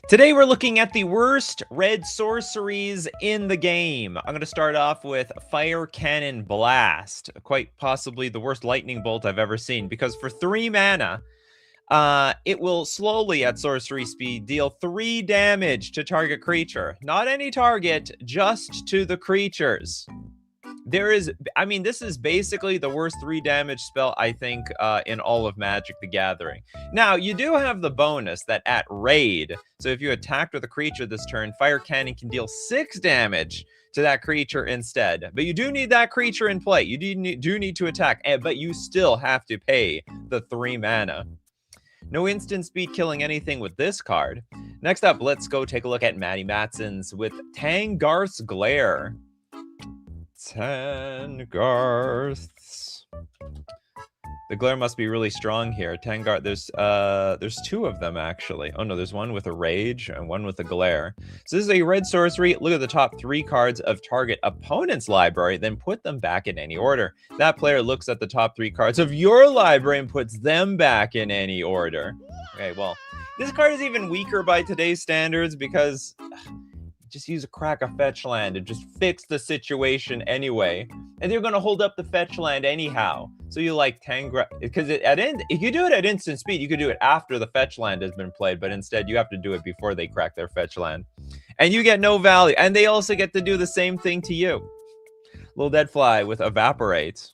Today we're looking at the worst red sorceries in the game. I'm going to start off with Fire Cannon Blast, quite possibly the worst lightning bolt I've ever seen, because for 3 mana, it will slowly, at sorcery speed, deal 3 damage to target creature. Not any target, just to the creatures. This is basically the worst 3 damage spell, I think, in all of Magic the Gathering. Now, you do have the bonus that at raid, so if you attacked with a creature this turn, Fire Cannon can deal 6 damage to that creature instead. But you do need that creature in play. You do need to attack, but you still have to pay the 3 mana. No instant speed killing anything with this card. Next up, let's go take a look at Maddie Matson's with Tangarth's Glare. Tangarths. The glare must be really strong here. Tangarth, there's 2 of them actually. Oh no, there's one with a rage and one with a glare. So this is a red sorcery. Look at the top 3 cards of target opponent's library, then put them back in any order. That player looks at the top 3 cards of your library and puts them back in any order. Okay, well, this card is even weaker by today's standards because just use a crack a fetch land and just fix the situation anyway. And they're going to hold up the fetch land anyhow. So you like because if you do it at instant speed, you could do it after the fetch land has been played, but instead you have to do it before they crack their fetch land. And you get no value. And they also get to do the same thing to you. Little Deadfly with Evaporate.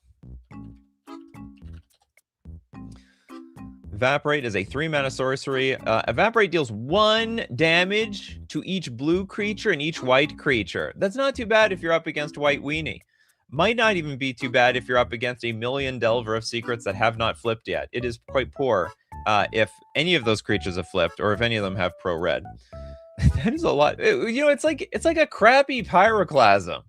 Evaporate is a 3 mana sorcery. Evaporate deals 1 damage to each blue creature and each white creature. That's not too bad if you're up against White Weenie. Might not even be too bad if you're up against a million Delver of Secrets that have not flipped yet. It is quite poor if any of those creatures have flipped or if any of them have pro red. That is a lot. You know, it's like a crappy Pyroclasm.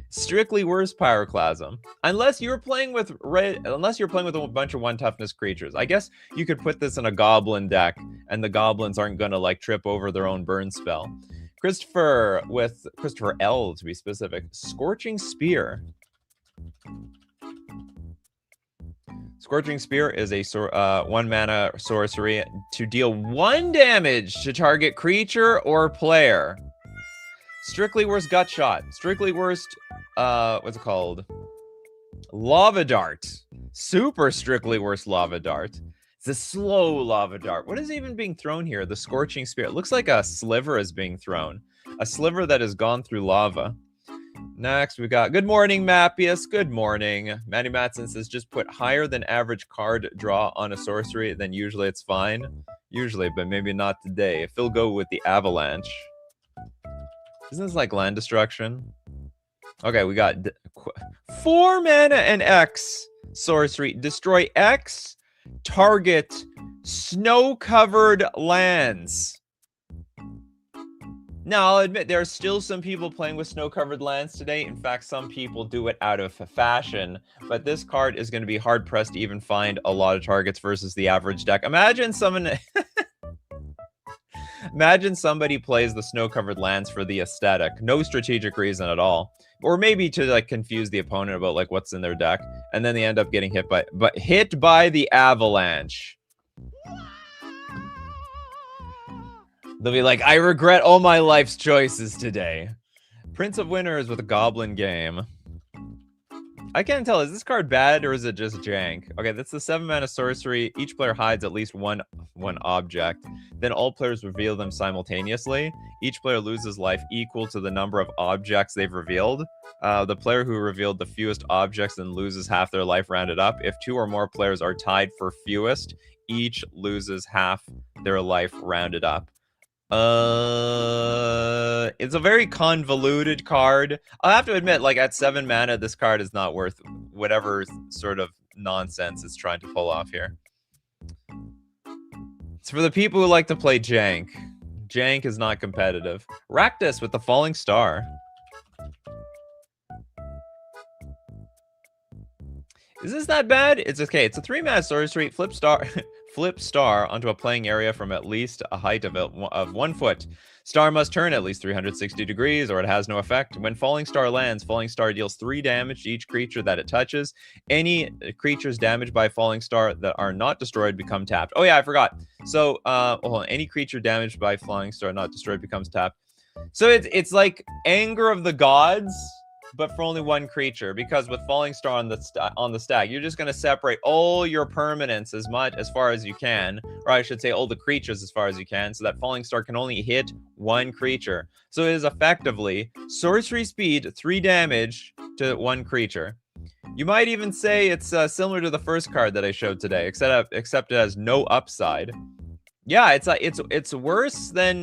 Strictly worse Pyroclasm. Unless you're playing with a bunch of 1 toughness creatures. I guess you could put this in a goblin deck and the goblins aren't gonna like trip over their own burn spell. Christopher L to be specific. Scorching Spear. Scorching Spear is a 1 mana sorcery to deal 1 damage to target creature or player. Strictly worst Gut Shot. Strictly worst, what's it called? Lava Dart. Super strictly worst Lava Dart. It's a slow Lava Dart. What is even being thrown here? The Scorching Spear. It looks like a sliver is being thrown. A sliver that has gone through lava. Next, we got Good Morning, Mappius. Good morning. Maddie Matson says, just put higher than average card draw on a sorcery, then usually it's fine. Usually, but maybe not today. Phil go with the Avalanche. Isn't this like land destruction? Okay, we got 4 mana and X sorcery. Destroy X target snow-covered lands. Now, I'll admit there are still some people playing with snow-covered lands today. In fact, some people do it out of fashion. But this card is going to be hard-pressed to even find a lot of targets versus the average deck. Imagine someone... Imagine somebody plays the snow-covered lands for the aesthetic. No strategic reason at all. Or maybe to like confuse the opponent about like what's in their deck. And then they end up getting hit by the Avalanche. They'll be like, I regret all my life's choices today. Prince of Winners with a Goblin Game. I can't tell, is this card bad or is it just jank? Okay, that's the 7 mana sorcery. Each player hides at least one object. Then all players reveal them simultaneously. Each player loses life equal to the number of objects they've revealed. The player who revealed the fewest objects then loses half their life rounded up. If 2 or more players are tied for fewest, each loses half their life rounded up. It's a very convoluted card. I'll have to admit, like at 7 mana, this card is not worth whatever sort of nonsense it's trying to pull off here. It's for the people who like to play jank. Jank is not competitive. Rakdos with the Falling Star. Is this that bad? It's okay. It's a 3 mana sorcery. Flip star onto a playing area from at least a height of 1 foot. Star must turn at least 360 degrees or it has no effect. When Falling Star lands, Falling Star deals 3 damage to each creature that it touches. Any creatures damaged by Falling Star that are not destroyed become tapped. Oh yeah, I forgot. So, hold on. Any creature damaged by Flying Star not destroyed becomes tapped. So it's like Anger of the Gods, but for only one creature. Because with Falling Star on the stack, you're just gonna separate all your permanents as far as you can, or I should say, all the creatures as far as you can, so that Falling Star can only hit one creature. So it is effectively sorcery speed, 3 damage to one creature. You might even say it's similar to the first card that I showed today, except it has no upside. Yeah, it's worse than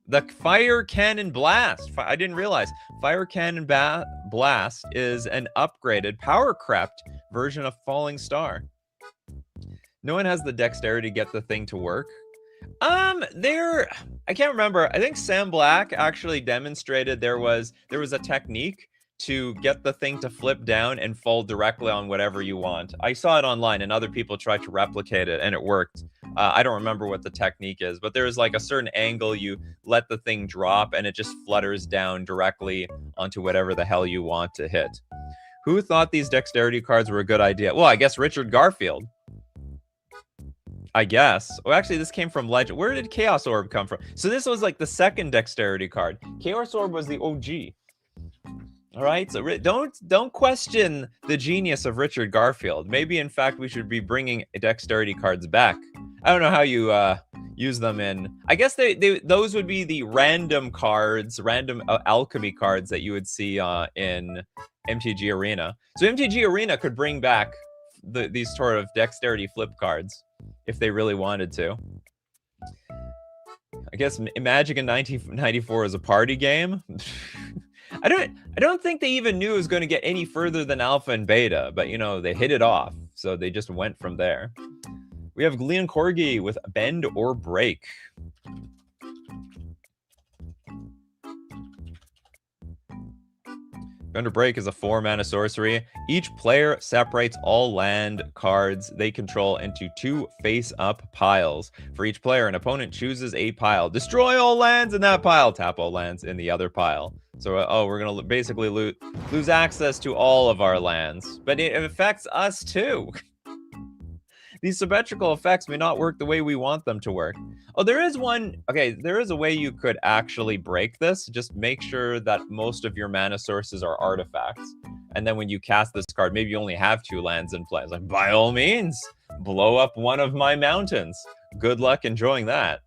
the Fire Cannon Blast. I didn't realize Fire Cannon Blast is an upgraded, power crept version of Falling Star. No one has the dexterity to get the thing to work. I can't remember. I think Sam Black actually demonstrated there was a technique to get the thing to flip down and fall directly on whatever you want. I saw it online and other people tried to replicate it and it worked. I don't remember what the technique is, but there's like a certain angle you let the thing drop and it just flutters down directly onto whatever the hell you want to hit. Who thought these dexterity cards were a good idea? Well, I guess Richard Garfield. I guess. Well, actually, this came from Legend. Where did Chaos Orb come from? So this was like the second dexterity card. Chaos Orb was the OG. All right, so don't question the genius of Richard Garfield. Maybe, in fact, we should be bringing dexterity cards back. I don't know how you use them in... I guess those would be the random cards, random alchemy cards that you would see in MTG Arena. So MTG Arena could bring back these sort of dexterity flip cards if they really wanted to. I guess Magic in 1994 is a party game. I don't think they even knew it was going to get any further than alpha and beta, but you know, they hit it off, so they just went from there. We have Leon Corgi with Bend or Break. Bend or Break is a 4-mana sorcery. Each player separates all land cards they control into 2 face-up piles. For each player, an opponent chooses a pile. Destroy all lands in that pile. Tap all lands in the other pile. So, we're going to basically lose access to all of our lands. But it affects us, too. These symmetrical effects may not work the way we want them to work. Oh, there is one... Okay, there is a way you could actually break this. Just make sure that most of your mana sources are artifacts. And then when you cast this card, maybe you only have 2 lands in play. It's like, by all means, blow up one of my mountains. Good luck enjoying that.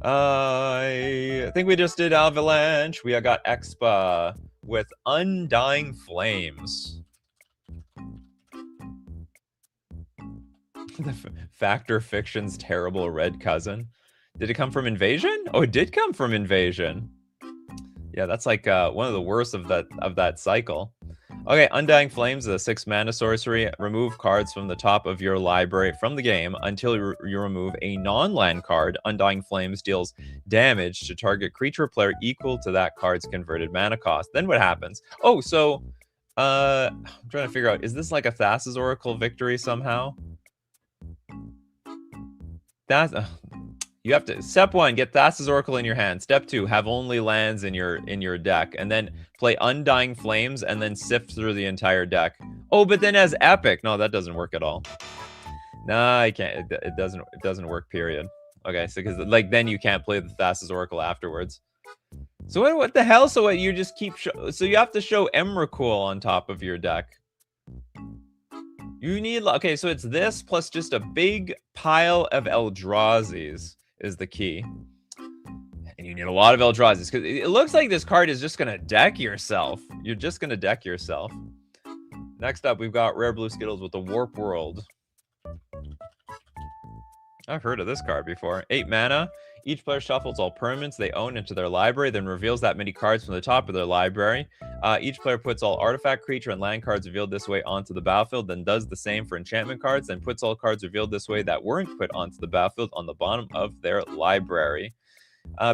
I think we just did Avalanche. We got Expa with Undying Flames. The Factor Fiction's terrible red cousin. Did it come from Invasion? Oh, it did come from Invasion. Yeah, that's like one of the worst of that cycle. Okay, Undying Flames is a 6-mana sorcery. Remove cards from the top of your library from the game until you remove a non-land card. Undying Flames deals damage to target creature or player equal to that card's converted mana cost. Then what happens? Oh, so I'm trying to figure out, is this like a Thassa's Oracle victory somehow? You have to, step 1, get Thassa's Oracle in your hand. Step 2, have only lands in your deck, and then play Undying Flames and then sift through the entire deck. Oh, but then as Epic, no, that doesn't work at all. Nah, I can't. It doesn't work. Period. Okay, so because like then you can't play the Thassa's Oracle afterwards. So what the hell? So what? You just keep so you have to show Emrakul on top of your deck. You need, okay, so it's this plus just a big pile of Eldrazi's is the key. And you need a lot of Eldrazi's because it looks like this card is just going to deck yourself. You're just going to deck yourself. Next up, we've got Rare Blue Skittles with the Warp World. I've heard of this card before. 8 mana. Each player shuffles all permanents they own into their library, then reveals that many cards from the top of their library. Each player puts all artifact, creature, and land cards revealed this way onto the battlefield, then does the same for enchantment cards, then puts all cards revealed this way that weren't put onto the battlefield on the bottom of their library.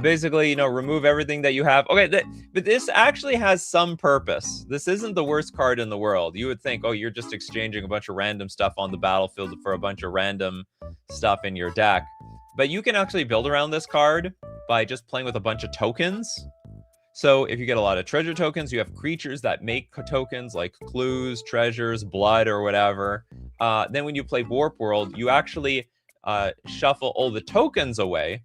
Basically, you know, remove everything that you have. Okay, but this actually has some purpose. This isn't the worst card in the world. You would think, oh, you're just exchanging a bunch of random stuff on the battlefield for a bunch of random stuff in your deck. But you can actually build around this card by just playing with a bunch of tokens. So if you get a lot of treasure tokens, you have creatures that make tokens like clues, treasures, blood, or whatever. Then when you play Warp World, you actually shuffle all the tokens away.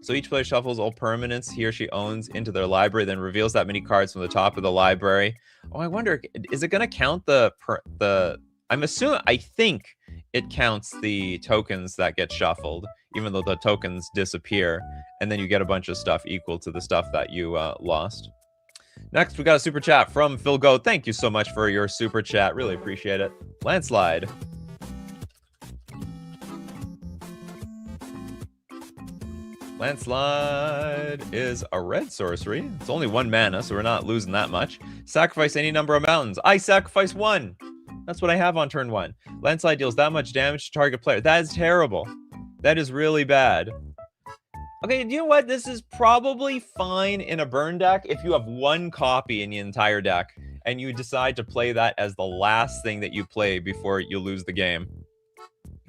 So each player shuffles all permanents he or she owns into their library, then reveals that many cards from the top of the library. Oh, I wonder, is it going to count the I think it counts the tokens that get shuffled, even though the tokens disappear, and then you get a bunch of stuff equal to the stuff that you lost. Next, we got a super chat from Phil Goat. Thank you so much for your super chat. Really appreciate it. Landslide. Landslide is a red sorcery. It's only 1 mana, so we're not losing that much. Sacrifice any number of mountains. I sacrifice 1. That's what I have on turn 1. Landslide deals that much damage to target player. That is terrible. That is really bad. Okay, you know what? This is probably fine in a burn deck if you have 1 copy in the entire deck and you decide to play that as the last thing that you play before you lose the game.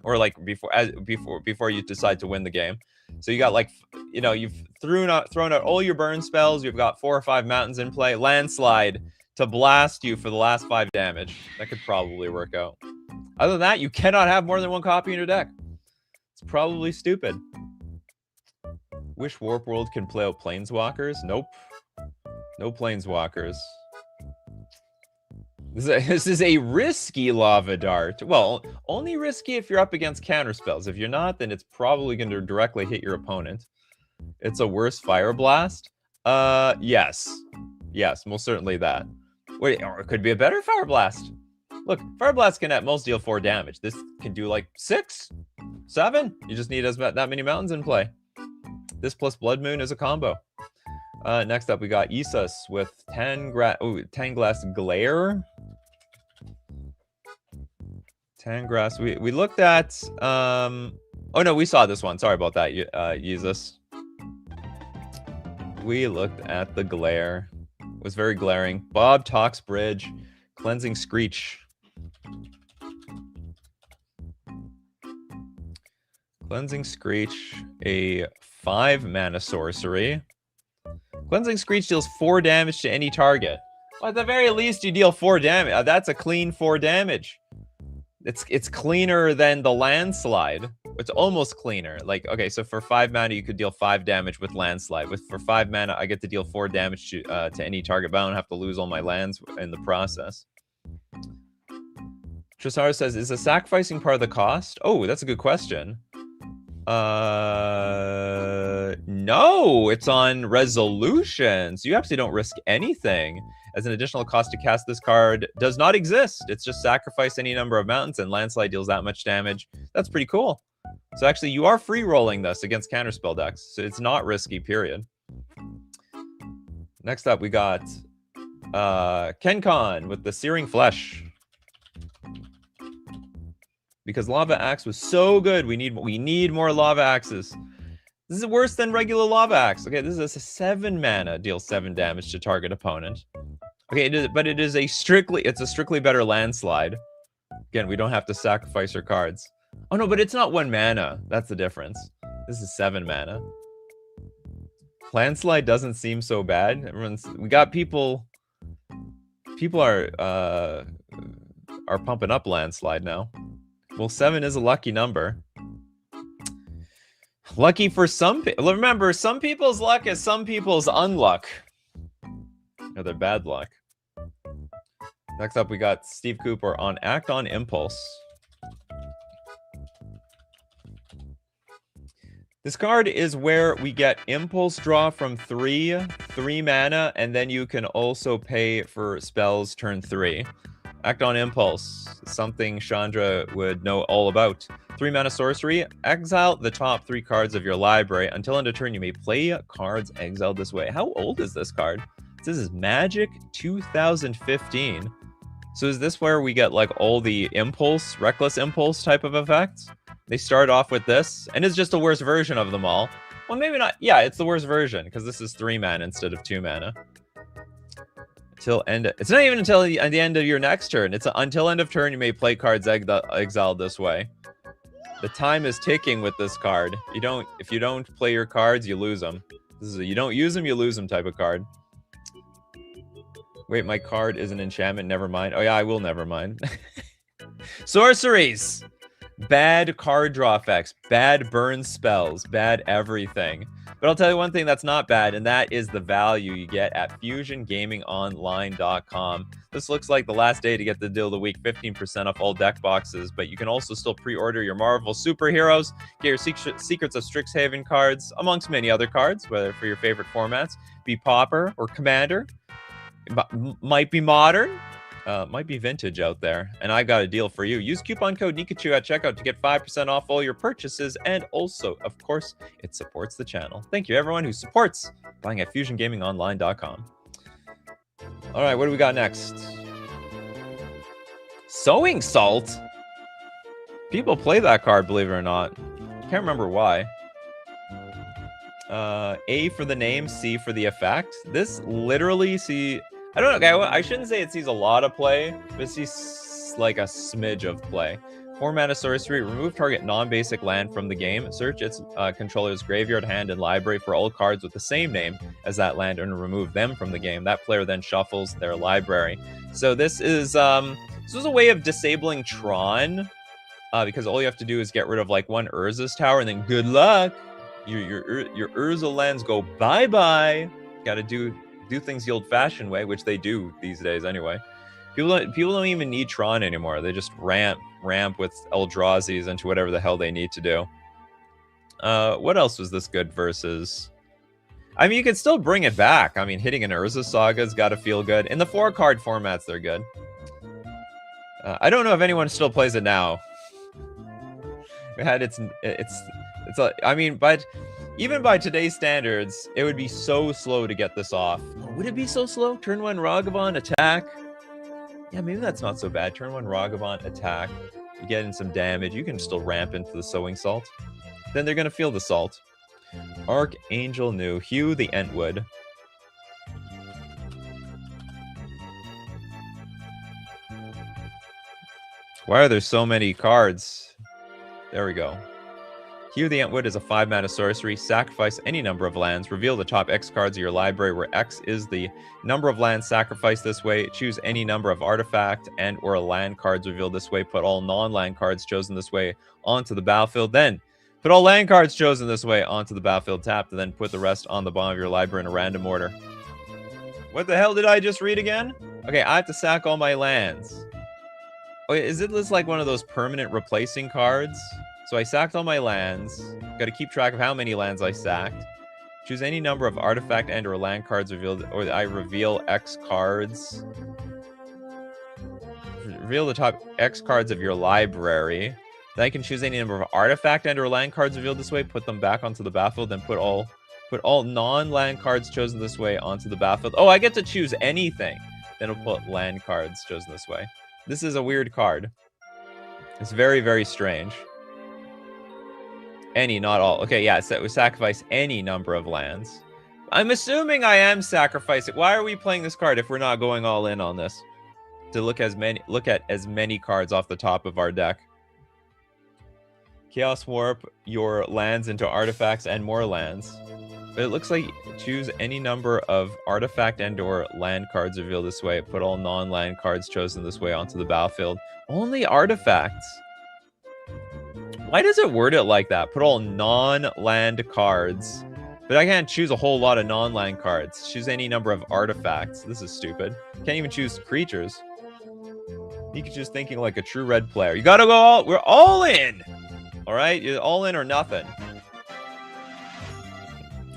Or like before you decide to win the game. So you got like, you know, you've thrown out all your burn spells. You've got 4 or 5 mountains in play. Landslide to blast you for the last 5 damage. That could probably work out. Other than that, you cannot have more than 1 copy in your deck. It's probably stupid. Wish Warp World can play out Planeswalkers? Nope. No Planeswalkers. This is a risky Lava Dart. Well, only risky if you're up against counterspells. If you're not, then it's probably going to directly hit your opponent. It's a worse Fire Blast? Yes. Yes, most certainly that. Wait, or it could be a better Fire Blast. Look, Fire Blast can at most deal 4 damage. This can do like 6, 7. You just need that many mountains in play. This plus Blood Moon is a combo. Next up, we got Isus with Tanglass Glare. Tangrass. We looked at. Oh no, we saw this one. Sorry about that, Isus. We looked at the glare. It was very glaring. Bob Talks Bridge, Cleansing Screech. Cleansing Screech, a 5 mana sorcery. Cleansing Screech deals 4 damage to any target. Well, at the very least, you deal 4 damage. That's a clean 4 damage. It's cleaner than the Landslide. It's almost cleaner. Like, okay, so for 5 mana, you could deal 5 damage with Landslide. For 5 mana, I get to deal 4 damage to any target, but I don't have to lose all my lands in the process. Trisara says, is the sacrificing part of the cost? Oh, that's a good question. No, it's on resolutions. You actually don't risk anything. As an additional cost to cast this card does not exist. It's just sacrifice any number of mountains and Landslide deals that much damage. That's pretty cool. So actually you are free rolling this against counterspell decks. So it's not risky, period. Next up we got Kenkon with the Searing Flesh. Because Lava Axe was so good, we need more Lava Axes. This is worse than regular Lava Axe. Okay, this is a 7 mana, deals 7 damage to target opponent. Okay, but it's a strictly better Landslide. Again, we don't have to sacrifice our cards. Oh no, but it's not 1 mana. That's the difference. This is 7 mana. Landslide doesn't seem so bad. We got people are pumping up Landslide now. Well, 7 is a lucky number. Lucky for some people. Remember, some people's luck is some people's unluck. Or their bad luck. Next up, we got Steve Cooper on Act on Impulse. This card is where we get Impulse Draw from 3 mana, and then you can also pay for spells turn 3. Act on Impulse, something Chandra would know all about. 3 mana sorcery, exile the top 3 cards of your library. Until end of turn, you may play cards exiled this way. How old is this card? This is Magic 2015. So is this where we get like all the impulse, reckless impulse type of effects? They start off with this, and it's just a worse version of them all. Well, maybe not. Yeah, it's the worst version, because this is 3 mana instead of 2 mana. It's not even until the end of your next turn. It's until end of turn you may play cards exiled this way. The time is ticking with this card. If you don't play your cards, you lose them. This is a you don't use them, you lose them type of card. Wait, my card is an enchantment. Never mind. Oh yeah, I will never mind. Sorceries. Bad card draw effects, bad burn spells, bad everything. But I'll tell you one thing that's not bad, and that is the value you get at FusionGamingOnline.com. This looks like the last day to get the deal of the week, 15% off all deck boxes, but you can also still pre-order your Marvel superheroes, get your Secrets of Strixhaven cards, amongst many other cards, whether for your favorite formats, be Pauper or Commander, might be Modern, might be vintage out there, and I got a deal for you. Use coupon code Nikachu at checkout to get 5% off all your purchases, and also, of course, it supports the channel. Thank you, everyone who supports buying at FusionGamingOnline.com. All right, what do we got next? Sowing Salt? People play that card, believe it or not. Can't remember why. A for the name, C for the effect. This literally, I don't know, I shouldn't say it sees a lot of play, but it sees like a smidge of play. 4-mana sorcery, remove target non-basic land from the game. Search its controller's graveyard, hand, and library for all cards with the same name as that land and remove them from the game. That player then shuffles their library. So this is a way of disabling Tron, because all you have to do is get rid of like one Urza's tower, and then good luck. Your Urza lands go bye-bye. Gotta do things the old-fashioned way, which they do these days anyway. People don't even need Tron anymore. They just ramp with Eldrazi's into whatever the hell they need to do. What else was this good versus? I mean, you could still bring it back. I mean, hitting an Urza Saga's got to feel good. In the 4-card formats, they're good. I don't know if anyone still plays it now. I mean, but even by today's standards, it would be so slow to get this off. Oh, would it be so slow? Turn 1 Ragavan, attack. Yeah, maybe that's not so bad. Turn 1 Ragavan, attack. You get in some damage. You can still ramp into the Sowing Salt. Then they're going to feel the salt. Archangel New. Hugh the Entwood. Why are there so many cards? There we go. Hugh the Entwood is a 5-mana sorcery. Sacrifice any number of lands. Reveal the top X cards of your library, where X is the number of lands sacrificed this way. Choose any number of artifact and or land cards revealed this way. Put all non-land cards chosen this way onto the battlefield. Then put all land cards chosen this way onto the battlefield tapped, and then put the rest on the bottom of your library in a random order. What the hell did I just read again? Okay, I have to sack all my lands. Okay, is it this like one of those permanent replacing cards? So I sacked all my lands. Got to keep track of how many lands I sacked. Choose any number of artifact and or land cards revealed, or I reveal X cards. Reveal the top X cards of your library. Then I can choose any number of artifact and or land cards revealed this way. Put them back onto the battlefield. Then put all non-land cards chosen this way onto the battlefield. Oh, I get to choose anything. Then I'll put land cards chosen this way. This is a weird card. It's very, very strange. Any, not all. Okay, yeah, so we sacrifice any number of lands. I'm assuming I am sacrificing. Why are we playing this card if we're not going all in on this? To look at as many cards off the top of our deck. Chaos Warp your lands into artifacts and more lands. But it looks like choose any number of artifact and or land cards revealed this way. Put all non-land cards chosen this way onto the battlefield. Only artifacts. Why does it word it like that? Put all non-land cards. But I can't choose a whole lot of non-land cards. Choose any number of artifacts. This is stupid. Can't even choose creatures. Nikachu's thinking like a true red player. You gotta go we're all in! Alright? You're all in or nothing.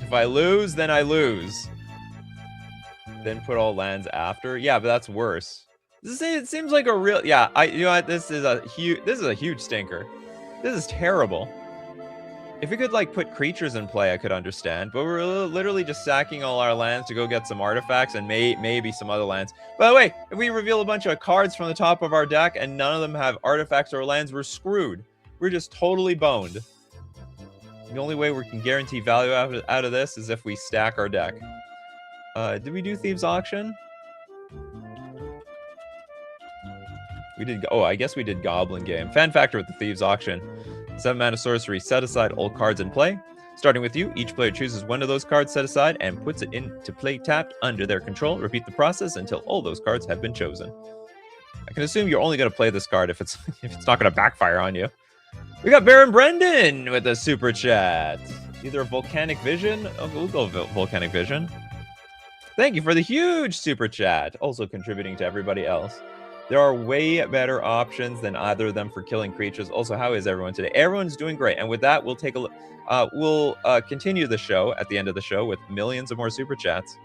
If I lose, then I lose. Then put all lands after. Yeah, but that's worse. It seems like a real... Yeah, you know what? This is a huge stinker. This is terrible. If we could, like, put creatures in play, I could understand. But we're literally just sacking all our lands to go get some artifacts and maybe some other lands. By the way, if we reveal a bunch of cards from the top of our deck and none of them have artifacts or lands, we're screwed. We're just totally boned. The only way we can guarantee value out of this is if we stack our deck. Did we do Thieves' Auction? We did. Oh, I guess we did Goblin Game. Fan factor with the Thieves' Auction. 7-mana sorcery. Set aside all cards in play. Starting with you, each player chooses one of those cards set aside and puts it into play tapped under their control. Repeat the process until all those cards have been chosen. I can assume you're only going to play this card if it's not going to backfire on you. We got Baron Brendan with a super chat. Either a Volcanic Vision. Oh, we'll go Volcanic Vision. Thank you for the huge super chat. Also contributing to everybody else. There are way better options than either of them for killing creatures. Also, how is everyone today? Everyone's doing great. And with that, we'll take a look. We'll continue the show at the end of the show with millions of more super chats.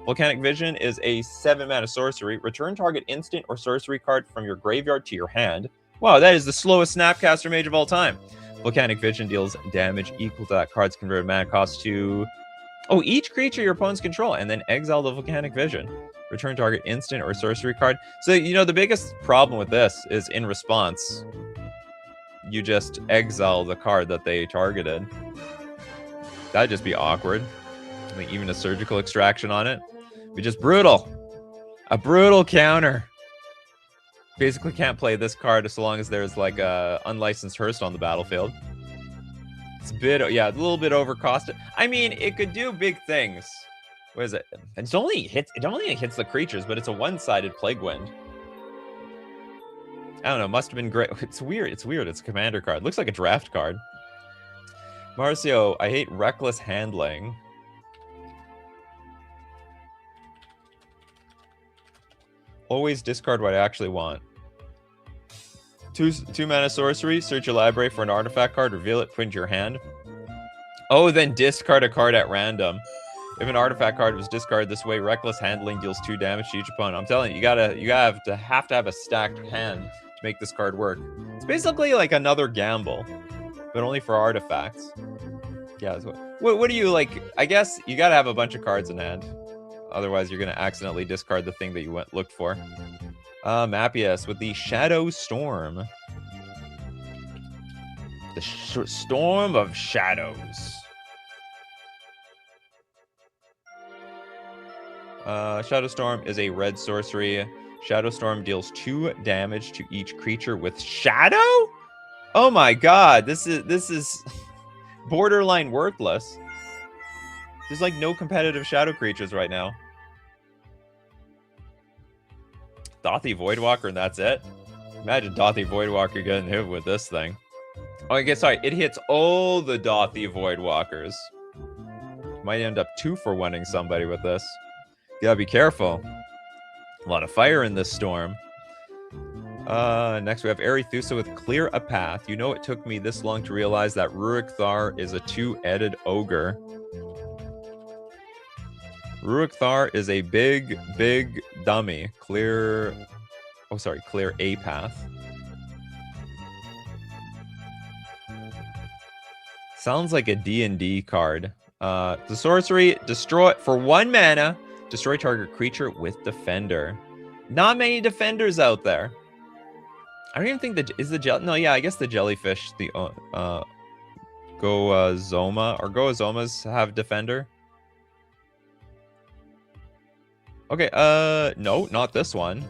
Volcanic Vision is a 7-mana sorcery. Return target instant or sorcery card from your graveyard to your hand. Wow, that is the slowest Snapcaster Mage of all time. Volcanic Vision deals damage equal to that card's converted mana cost to each creature your opponents control, and then exile the Volcanic Vision. Return target instant or sorcery card. So, you know, the biggest problem with this is in response, you just exile the card that they targeted. That'd just be awkward. I mean, even a surgical extraction on it. Be just brutal. A brutal counter. Basically can't play this card so long as there's like a unlicensed Hearst on the battlefield. It's a bit, yeah, a little bit overcosted. I mean, it could do big things. What is it? It only hits the creatures, but it's a one-sided Plague Wind. I don't know, must have been great. It's weird. It's a commander card. Looks like a draft card. Marcio, I hate reckless handling. Always discard what I actually want. Two mana sorcery. Search your library for an artifact card. Reveal it. Put into your hand. Oh, then discard a card at random. If an artifact card was discarded this way, reckless handling deals 2 damage to each opponent. I'm telling you, you have to have a stacked hand to make this card work. It's basically like another gamble, but only for artifacts. Yeah. What do you like? I guess you gotta have a bunch of cards in hand. Otherwise, you're going to accidentally discard the thing that you looked for. Mappius with the Shadow Storm. The Storm of Shadows. Shadow Storm is a red sorcery. Shadow Storm deals 2 damage to each creature with Shadow? Oh my god, this is borderline worthless. There's like no competitive shadow creatures right now. Dothy Voidwalker and that's it? Imagine Dothy Voidwalker getting hit with this thing. Oh, I guess, sorry, it hits all the Dothy Voidwalkers. Might end up 2-for-1ing somebody with this. You gotta be careful. A lot of fire in this storm. Next we have Arethusa with Clear a Path. You know it took me this long to realize that Rurik Thar is a 2-headed ogre. Rurik Thar is a big dummy. Clear a path. Sounds like a D&D card. The sorcery, destroy for 1 mana, destroy target creature with Defender. Not many Defenders out there. I don't even think no, yeah, I guess the jellyfish, the Goazoma or Goazomas have Defender. Okay, no, not this one.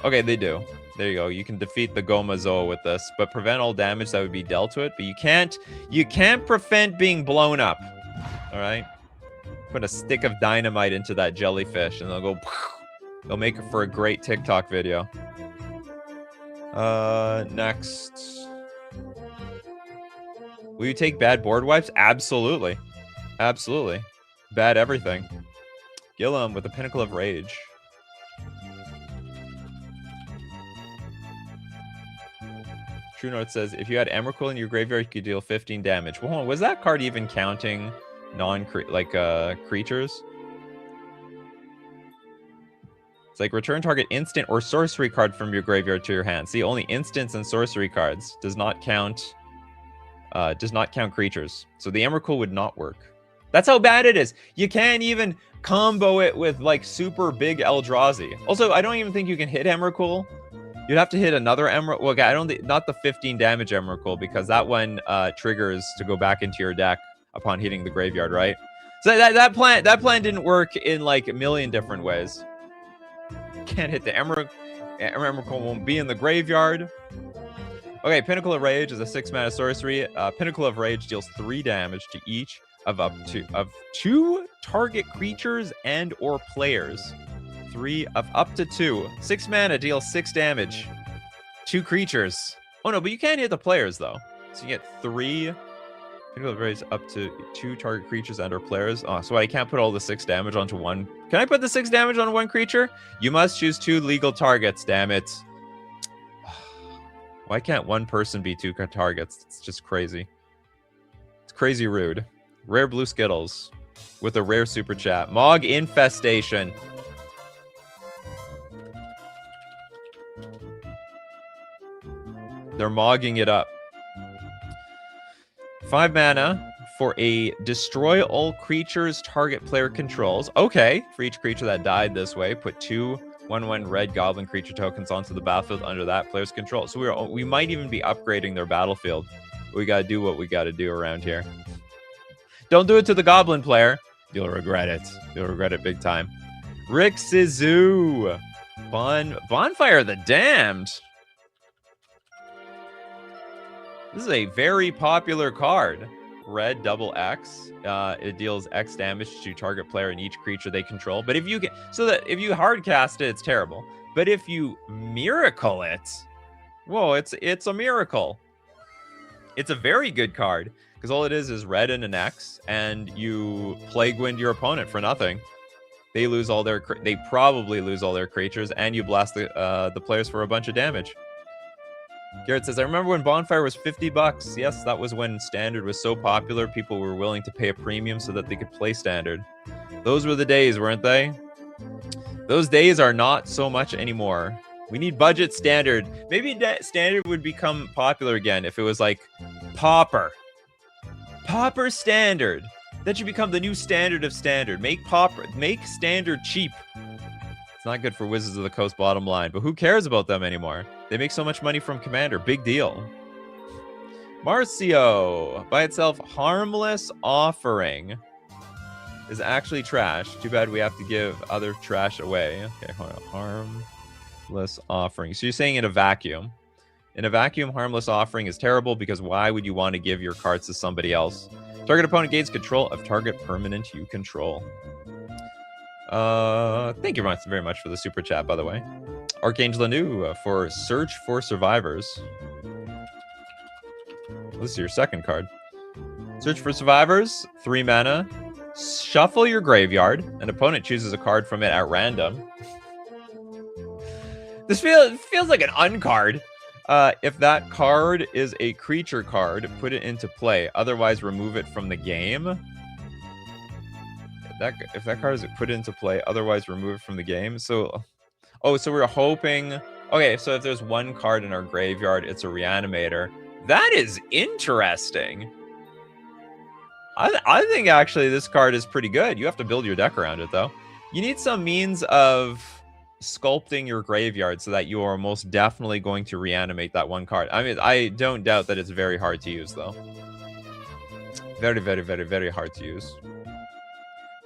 Okay, they do. There you go. You can defeat the Gomazoa with this, but prevent all damage that would be dealt to it. But you can't prevent being blown up. All right. Put a stick of dynamite into that jellyfish, and they'll go. They'll make it for a great TikTok video. Next. Will you take bad board wipes? Absolutely. Absolutely. Bad everything. Gillum with the Pinnacle of Rage. True Note says, if you had Emrakul in your graveyard, you could deal 15 damage. Well, hold on, was that card even counting creatures? It's like return target instant or sorcery card from your graveyard to your hand. See, only instants and sorcery cards does not count creatures. So the Emrakul would not work. That's how bad it is. You can't even combo it with like super big Eldrazi. Also, I don't even think you can hit Emrakul. You'd have to hit another Emrakul. Well, I don't think, not the 15 damage Emrakul, because that one triggers to go back into your deck upon hitting the graveyard, right? So that plan didn't work in like a million different ways. Can't hit the Emrakul. Emrakul won't be in the graveyard. Okay, Pinnacle of Rage is a 6-mana sorcery. Pinnacle of Rage deals 3 damage to each of 2 target creatures and or players. 3 of up to 2. 6 mana deals 6 damage. 2 creatures. Oh no, but you can hit the players though. So you get 3. Raise up to 2 target creatures and/or players. Oh, so I can't put all the 6 damage onto one. Can I put the 6 damage on one creature? You must choose 2 legal targets. Damn it! Why can't one person be 2 targets? It's just crazy. It's crazy rude. Rare blue Skittles with a rare super chat. Mog infestation. They're mogging it up. 5 mana for a destroy all creatures target player controls. Okay, for each creature that died this way, put 2 1/1 red goblin creature tokens onto the battlefield under that player's control. So we might even be upgrading their battlefield. We gotta do what we gotta do around here. Don't do it to the goblin player. You'll regret it. You'll regret it big time. Rick Sizu. Bonfire of the Damned. This is a very popular card. Red double X. It deals X damage to target player and each creature they control. But if you get if you hard cast it, it's terrible. But if you miracle it, whoa, it's a miracle. It's a very good card because all it is red and an X, and you plague wind your opponent for nothing. They lose all their. They probably lose all their creatures, and you blast the players for a bunch of damage. Garrett says, I remember when Bonfire was $50. Yes, that was when Standard was so popular, people were willing to pay a premium so that they could play Standard. Those were the days, weren't they? Those days are not so much anymore. We need budget Standard. Maybe Standard would become popular again if it was like Pauper. Pauper Standard. That should become the new standard of Standard. Make Standard cheap. It's not good for Wizards of the Coast bottom line, but who cares about them anymore? They make so much money from Commander. Big deal. Marcio. By itself, Harmless Offering is actually trash. Too bad we have to give other trash away. Okay, hold on. Harmless Offering. So you're saying in a vacuum. In a vacuum, Harmless Offering is terrible because why would you want to give your cards to somebody else? Target opponent gains control of target permanent you control. Thank you very much for the super chat, by the way. Archangel Anu for Search for Survivors. This is your second card. Search for Survivors, 3 mana. Shuffle your graveyard. An opponent chooses a card from it at random. This feels like an uncard. If that card is a creature card, put it into play. Otherwise, remove it from the game. If that card is put into play, otherwise remove it from the game. So, so we're hoping. Okay, so if there's one card in our graveyard, it's a Reanimator. That is interesting. I think actually this card is pretty good. You have to build your deck around it though. You need some means of sculpting your graveyard so that you are most definitely going to reanimate that one card. I mean, I don't doubt that it's very hard to use though. Very, very, very, very hard to use.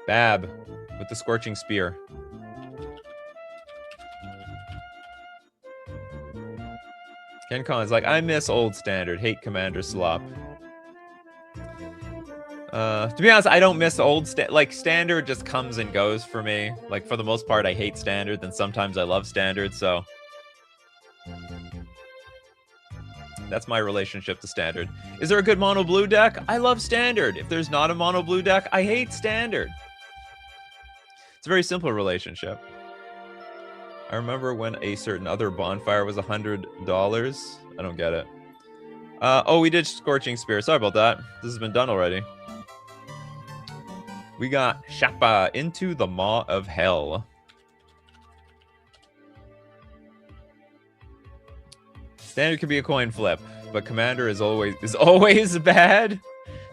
Bab with the Scorching Spear. Ken Con is like, I miss old Standard. Hate Commander Slop. To be honest, I don't miss old Standard just comes and goes for me. Like, for the most part, I hate Standard. Then sometimes I love Standard, so that's my relationship to Standard. Is there a good mono blue deck? I love Standard. If there's not a mono blue deck, I hate Standard. It's a very simple relationship. I remember when a certain other Bonfire was $100. I don't get it. Oh, we did Scorching Spear. Sorry about that. This has been done already. We got Shapa into the Maw of Hell. Standard could be a coin flip, but Commander is always bad.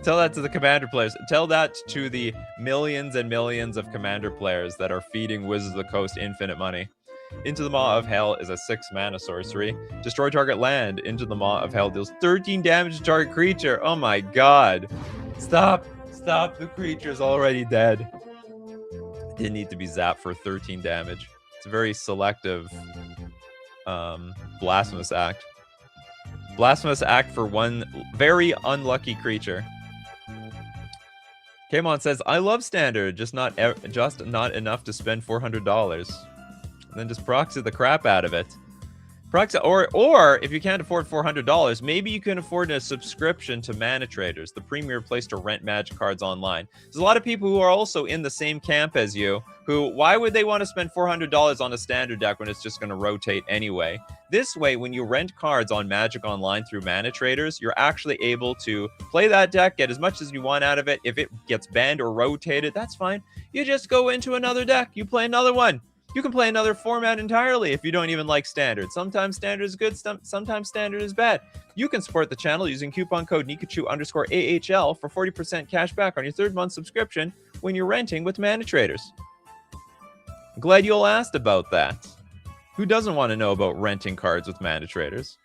Tell that to the Commander players. Tell that to the millions and millions of Commander players that are feeding Wizards of the Coast infinite money. Into the Maw of Hell is a 6-mana sorcery. Destroy target land. Into the Maw of Hell deals 13 damage to target creature. Oh my god. Stop. Stop. The creature's already dead. It didn't need to be zapped for 13 damage. It's a very selective Blasphemous Act. Blasphemous Act for one very unlucky creature. Kamon says, I love Standard, just not enough to spend $400. And then just proxy the crap out of it. Or if you can't afford $400, maybe you can afford a subscription to Mana Traders, the premier place to rent Magic cards online. There's a lot of people who are also in the same camp as you, who, why would they want to spend $400 on a standard deck when it's just going to rotate anyway? This way, when you rent cards on Magic Online through Mana Traders, you're actually able to play that deck, get as much as you want out of it. If it gets banned or rotated, that's fine. You just go into another deck, you play another one. You can play another format entirely if you don't even like Standard. Sometimes Standard is good, sometimes Standard is bad. You can support the channel using coupon code Nikachu_AHL for 40% cash back on your 3rd month subscription when you're renting with Mana Traders. I'm glad you all asked about that. Who doesn't want to know about renting cards with Mana Traders?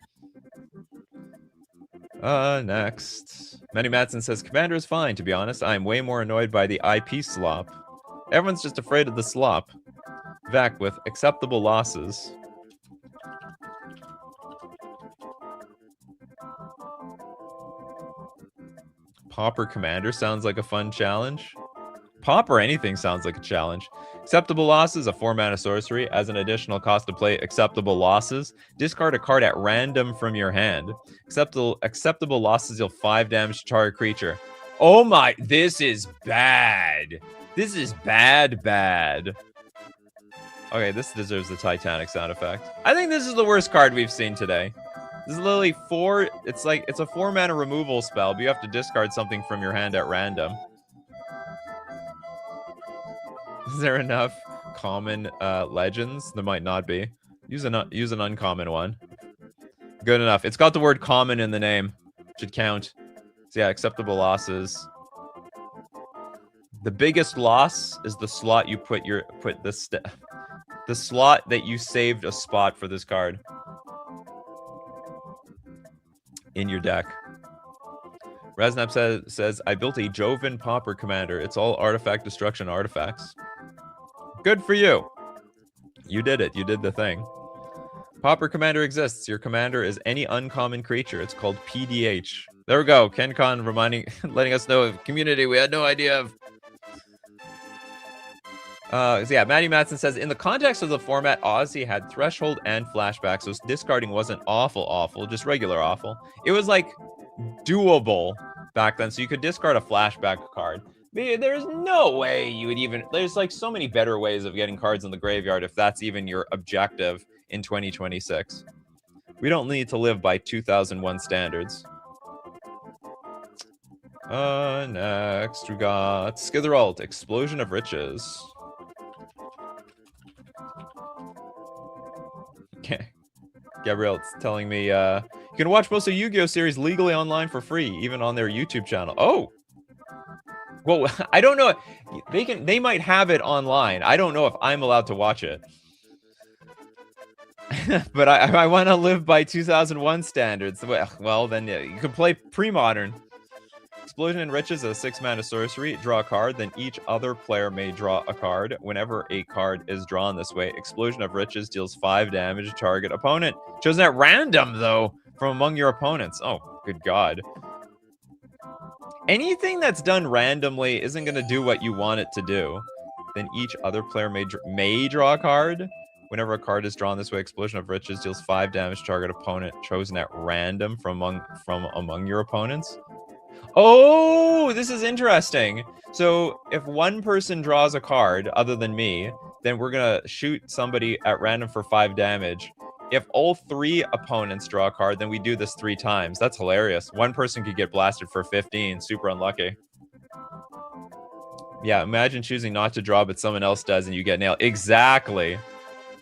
Next. Manny Matson says, Commander is fine, to be honest. I'm way more annoyed by the IP slop. Everyone's just afraid of the slop. Vac with acceptable losses. Pauper Commander sounds like a fun challenge. Pauper anything sounds like a challenge. Acceptable losses, a 4-mana sorcery. As an additional cost to play acceptable losses, discard a card at random from your hand. Acceptable losses deal 5 damage to target creature. Oh my, this is bad. This is bad. Okay, this deserves the Titanic sound effect. I think this is the worst card we've seen today. This is literally 4... It's a 4-mana removal spell, but you have to discard something from your hand at random. Is there enough common legends? There might not be. Use an uncommon one. Good enough. It's got the word common in the name. Should count. So yeah, acceptable losses. The biggest loss is the slot you put the slot that you saved a spot for this card in your deck. Reznap says, I built a Joven Pauper Commander. It's all artifact destruction artifacts. Good for you. You did it. You did the thing. Pauper Commander exists. Your commander is any uncommon creature. It's called PDH. There we go. KenCon letting us know of community we had no idea of. So yeah, Matty Matson says, in the context of the format, Ozzy had Threshold and Flashback, so discarding wasn't awful, just regular awful. It was like doable back then, so you could discard a Flashback card. There's no way you would even... There's like so many better ways of getting cards in the graveyard if that's even your objective in 2026. We don't need to live by 2001 standards. Next we got Skitheralt, Explosion of Riches. Okay. Gabrielle's telling me you can watch most of Yu-Gi-Oh series legally online for free, even on their YouTube channel. Oh! Well, I don't know. They might have it online. I don't know if I'm allowed to watch it. But I want to live by 2001 standards. Well, then yeah, you can play pre-modern. Explosion and Riches is a 6-mana sorcery. Draw a card, then each other player may draw a card. Whenever a card is drawn this way, Explosion of Riches deals 5 damage to target opponent. Chosen at random, though, from among your opponents. Oh, good God. Anything that's done randomly isn't going to do what you want it to do. Then each other player may draw a card. Whenever a card is drawn this way, Explosion of Riches deals 5 damage to target opponent. Chosen at random from among your opponents. Oh, this is interesting. So if one person draws a card other than me, then we're going to shoot somebody at random for 5 damage. If all 3 opponents draw a card, then we do this 3 times. That's hilarious. One person could get blasted for 15. Super unlucky. Yeah, imagine choosing not to draw, but someone else does and you get nailed. Exactly.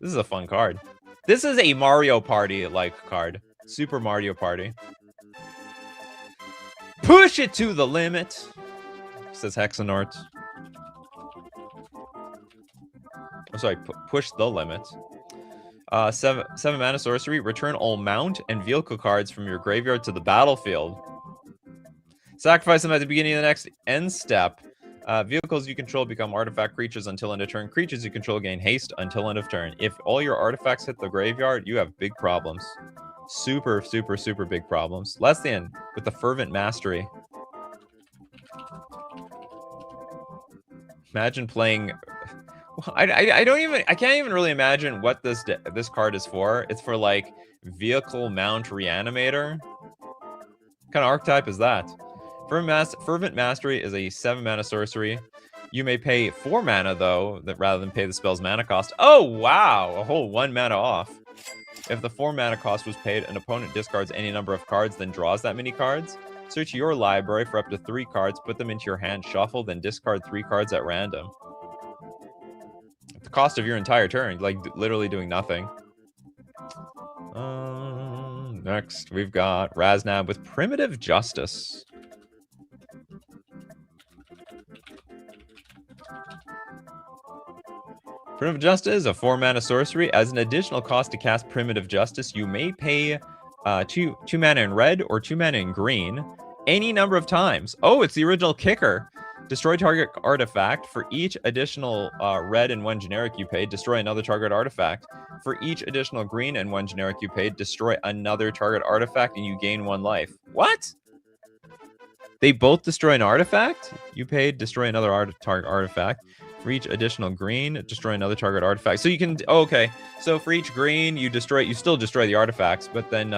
This is a fun card. This is a Mario Party-like card. Super Mario Party. Push it to the limit, says Hexanort. Oh, sorry, push the limit. 7 mana sorcery. Return all mount and vehicle cards from your graveyard to the battlefield. Sacrifice them at the beginning of the next end step. Vehicles you control become artifact creatures until end of turn. Creatures you control gain haste until end of turn. If all your artifacts hit the graveyard, you have big problems. Super big problems. Lestian with the Fervent Mastery. Imagine playing I don't even, I can't even really imagine what this card is for. It's for like vehicle mount reanimator. What kind of archetype is that? Fervent Mastery is a 7 mana sorcery. You may pay 4 mana though, rather than pay the spell's mana cost. Oh wow, a whole 1 mana off. If the 4 mana cost was paid, an opponent discards any number of cards, then draws that many cards. Search your library for up to 3 cards, put them into your hand, shuffle, then discard 3 cards at random. The cost of your entire turn, like literally doing nothing. Next, we've got Raznab with Primitive Justice. Primitive Justice is a 4 mana sorcery. As an additional cost to cast Primitive Justice, you may pay 2 mana in red or 2 mana in green any number of times. Oh, it's the original kicker. Destroy target artifact. For each additional red and 1 generic you paid, destroy another target artifact. For each additional green and 1 generic you paid, destroy another target artifact and you gain 1 life. What? They both destroy an artifact? You paid, destroy another target artifact. For each additional green, destroy another target artifact. So you can, oh, okay. So for each green, you still destroy the artifacts, but then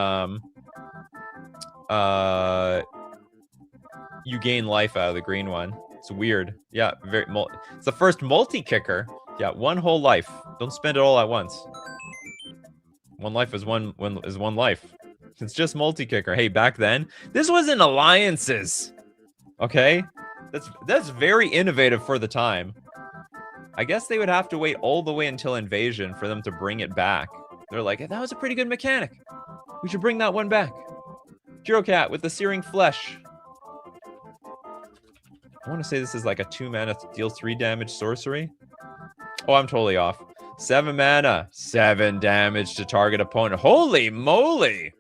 you gain life out of the green one. It's weird. Yeah, it's the first multi-kicker. Yeah, 1 whole life. Don't spend it all at once. 1 life is one life. It's just multi-kicker. Hey, back then, this wasn't alliances. Okay? That's very innovative for the time. I guess they would have to wait all the way until Invasion for them to bring it back. They're like, that was a pretty good mechanic. We should bring that one back. Hero Cat with the Searing Flesh. I want to say this is like a 2 mana deals 3 damage sorcery. Oh, I'm totally off. 7 mana, 7 damage to target opponent. Holy moly!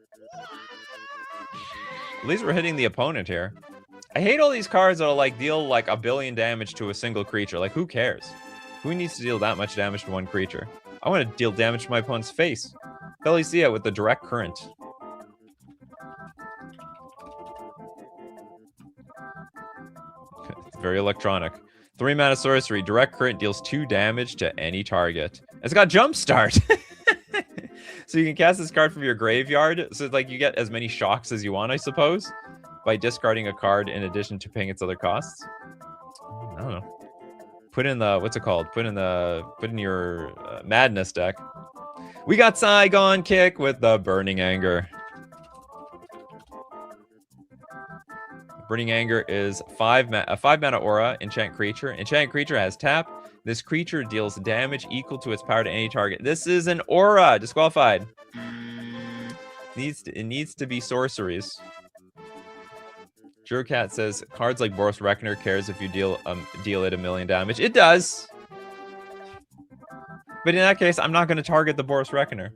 At least we're hitting the opponent here. I hate all these cards that'll like deal like 1 billion damage to a single creature. Like, who cares? Who needs to deal that much damage to 1 creature? I want to deal damage to my opponent's face. Felicia with the Direct Current. It's very electronic. 3 mana sorcery. Direct Current deals 2 damage to any target. It's got Jumpstart. So you can cast this card from your graveyard. So like you get as many shocks as you want, I suppose, by discarding a card in addition to paying its other costs. I don't know. Put in the, what's it called? Put in your Madness deck. We got Saigon Kick with the Burning Anger. Burning Anger is a 5 mana aura, enchant creature. Enchant creature has tap. This creature deals damage equal to its power to any target. This is an aura. Disqualified. It needs to be sorceries. Jurocat says cards like Boros Reckoner cares if you deal it 1 million damage. It does. But in that case, I'm not going to target the Boros Reckoner.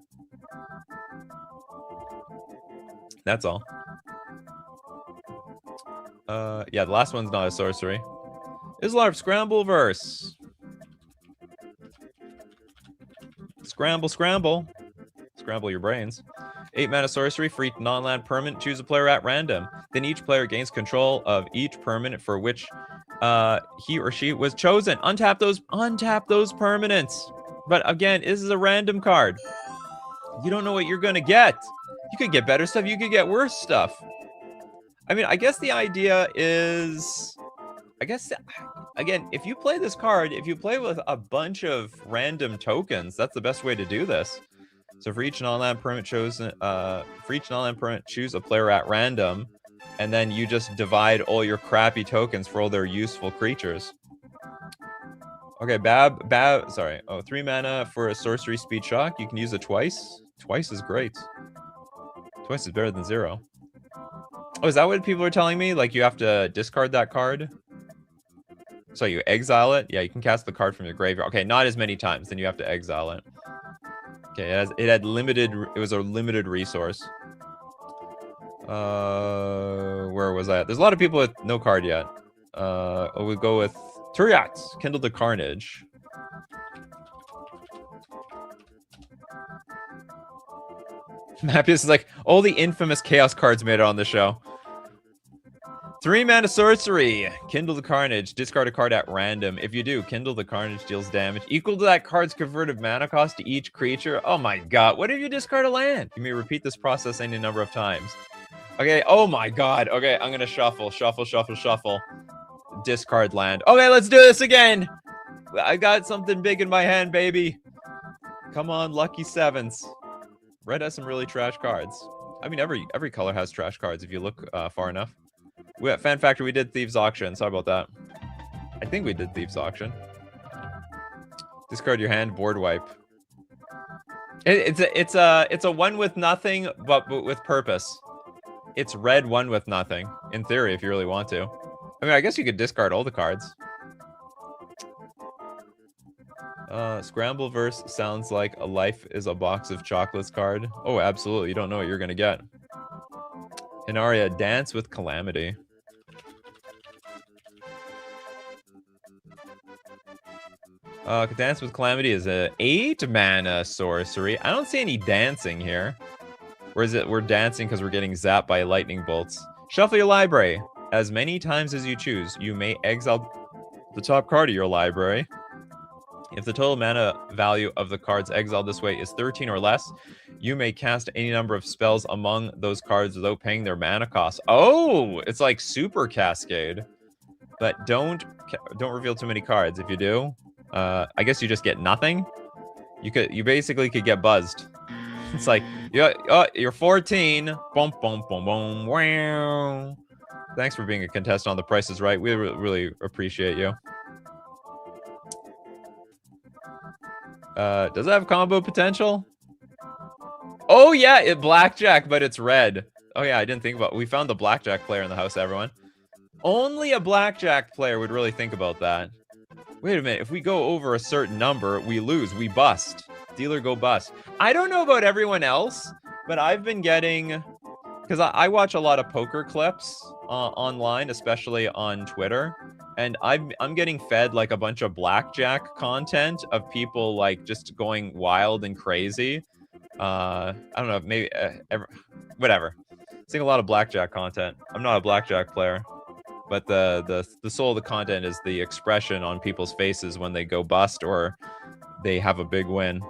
That's all. Yeah, the last one's not a sorcery. Islarp Scrambleverse. Scramble, scramble. Scramble your brains. 8 mana sorcery, free non-land permanent. Choose a player at random. Then each player gains control of each permanent for which he or she was chosen. Untap those permanents. But again, this is a random card. You don't know what you're gonna get. You could get better stuff. You could get worse stuff. I mean, I guess the idea is, again, if you play this card, if you play with a bunch of random tokens, that's the best way to do this. So for each non-land permanent chosen, choose a player at random, and then you just divide all your crappy tokens for all their useful creatures. Okay, sorry. Oh, 3 mana for a sorcery speed shock. You can use it twice. Twice is great. Twice is better than 0. Oh, is that what people are telling me? Like you have to discard that card? So you exile it? Yeah, you can cast the card from your graveyard. Okay, not as many times. Then you have to exile it. Okay, it was a limited resource. Where was I at? There's a lot of people with no card yet. We'll go with Turiat, Kindle the Carnage. Mappius is like, all the infamous chaos cards made it on the show. 3 mana sorcery. Kindle the Carnage. Discard a card at random. If you do, Kindle the Carnage deals damage equal to that card's converted mana cost to each creature. Oh my god. What if you discard a land? You may repeat this process any number of times. Okay. Oh my god. Okay. I'm going to shuffle. Shuffle, shuffle, shuffle. Discard land. Okay. Let's do this again. I got something big in my hand, baby. Come on. Lucky sevens. Red has some really trash cards. I mean, every color has trash cards if you look far enough. Fan Factor, we did Thieves Auction. Sorry about that. I think we did Thieves Auction. Discard your hand, board wipe. It's a one with nothing, but with purpose. It's red one with nothing. In theory, if you really want to. I mean, I guess you could discard all the cards. Scrambleverse sounds like a life is a box of chocolates card. Oh, absolutely. You don't know what you're gonna get. Inaria, Dance with Calamity. Dance with Calamity is a 8 mana sorcery. I don't see any dancing here. Or is it we're dancing because we're getting zapped by lightning bolts? Shuffle your library. As many times as you choose, you may exile the top card of your library. If the total mana value of the cards exiled this way is 13 or less, you may cast any number of spells among those cards without paying their mana cost. Oh, it's like Super Cascade. But don't reveal too many cards. If you do, I guess you just get nothing. You basically could get buzzed. It's like, you're 14. Boom, boom, boom, boom. Wow. Thanks for being a contestant on The Price is Right. We really appreciate you. Does it have combo potential? Oh yeah, it blackjack, but it's red. Oh yeah, I didn't think about it. We found the blackjack player in the house, everyone. Only a blackjack player would really think about that. Wait a minute, if we go over a certain number, we lose, we bust. Dealer go bust. I don't know about everyone else, but I've been getting, because I watch a lot of poker clips online, especially on Twitter. And I'm getting fed like a bunch of blackjack content of people like just going wild and crazy. I don't know, maybe whatever. Seeing a lot of blackjack content. I'm not a blackjack player, but the soul of the content is the expression on people's faces when they go bust or they have a big win.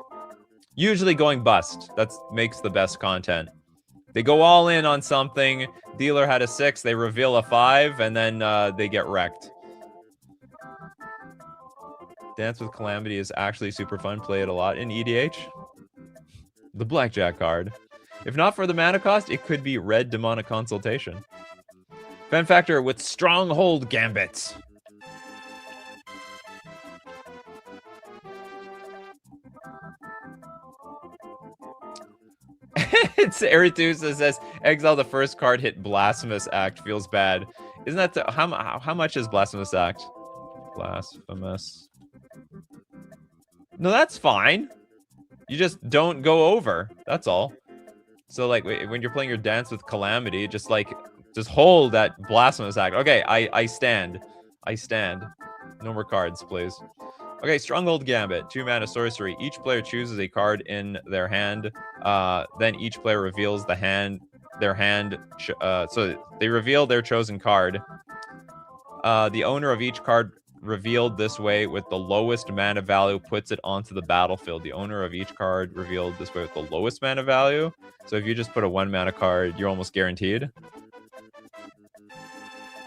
Usually going bust. That makes the best content. They go all in on something. Dealer had a 6, they reveal a 5, and then they get wrecked. Dance with Calamity is actually super fun. Play it a lot in EDH. The blackjack card. If not for the mana cost, it could be red demonic consultation. Fan Factor with Stronghold Gambit. It's Eritusa says exile the first card, hit Blasphemous Act, feels bad. Isn't that how much is Blasphemous Act? Blasphemous. No, that's fine. You just don't go over. That's all. So like when you're playing your Dance with Calamity, just hold that Blasphemous Act. Okay, I stand. I stand. No more cards, please. Okay, Stronghold Gambit, 2 mana sorcery. Each player chooses a card in their hand. Then each player reveals their hand. So they reveal their chosen card. The owner of each card revealed this way with the lowest mana value puts it onto the battlefield. The owner of each card revealed this way with the lowest mana value. So if you just put a 1 mana card, you're almost guaranteed.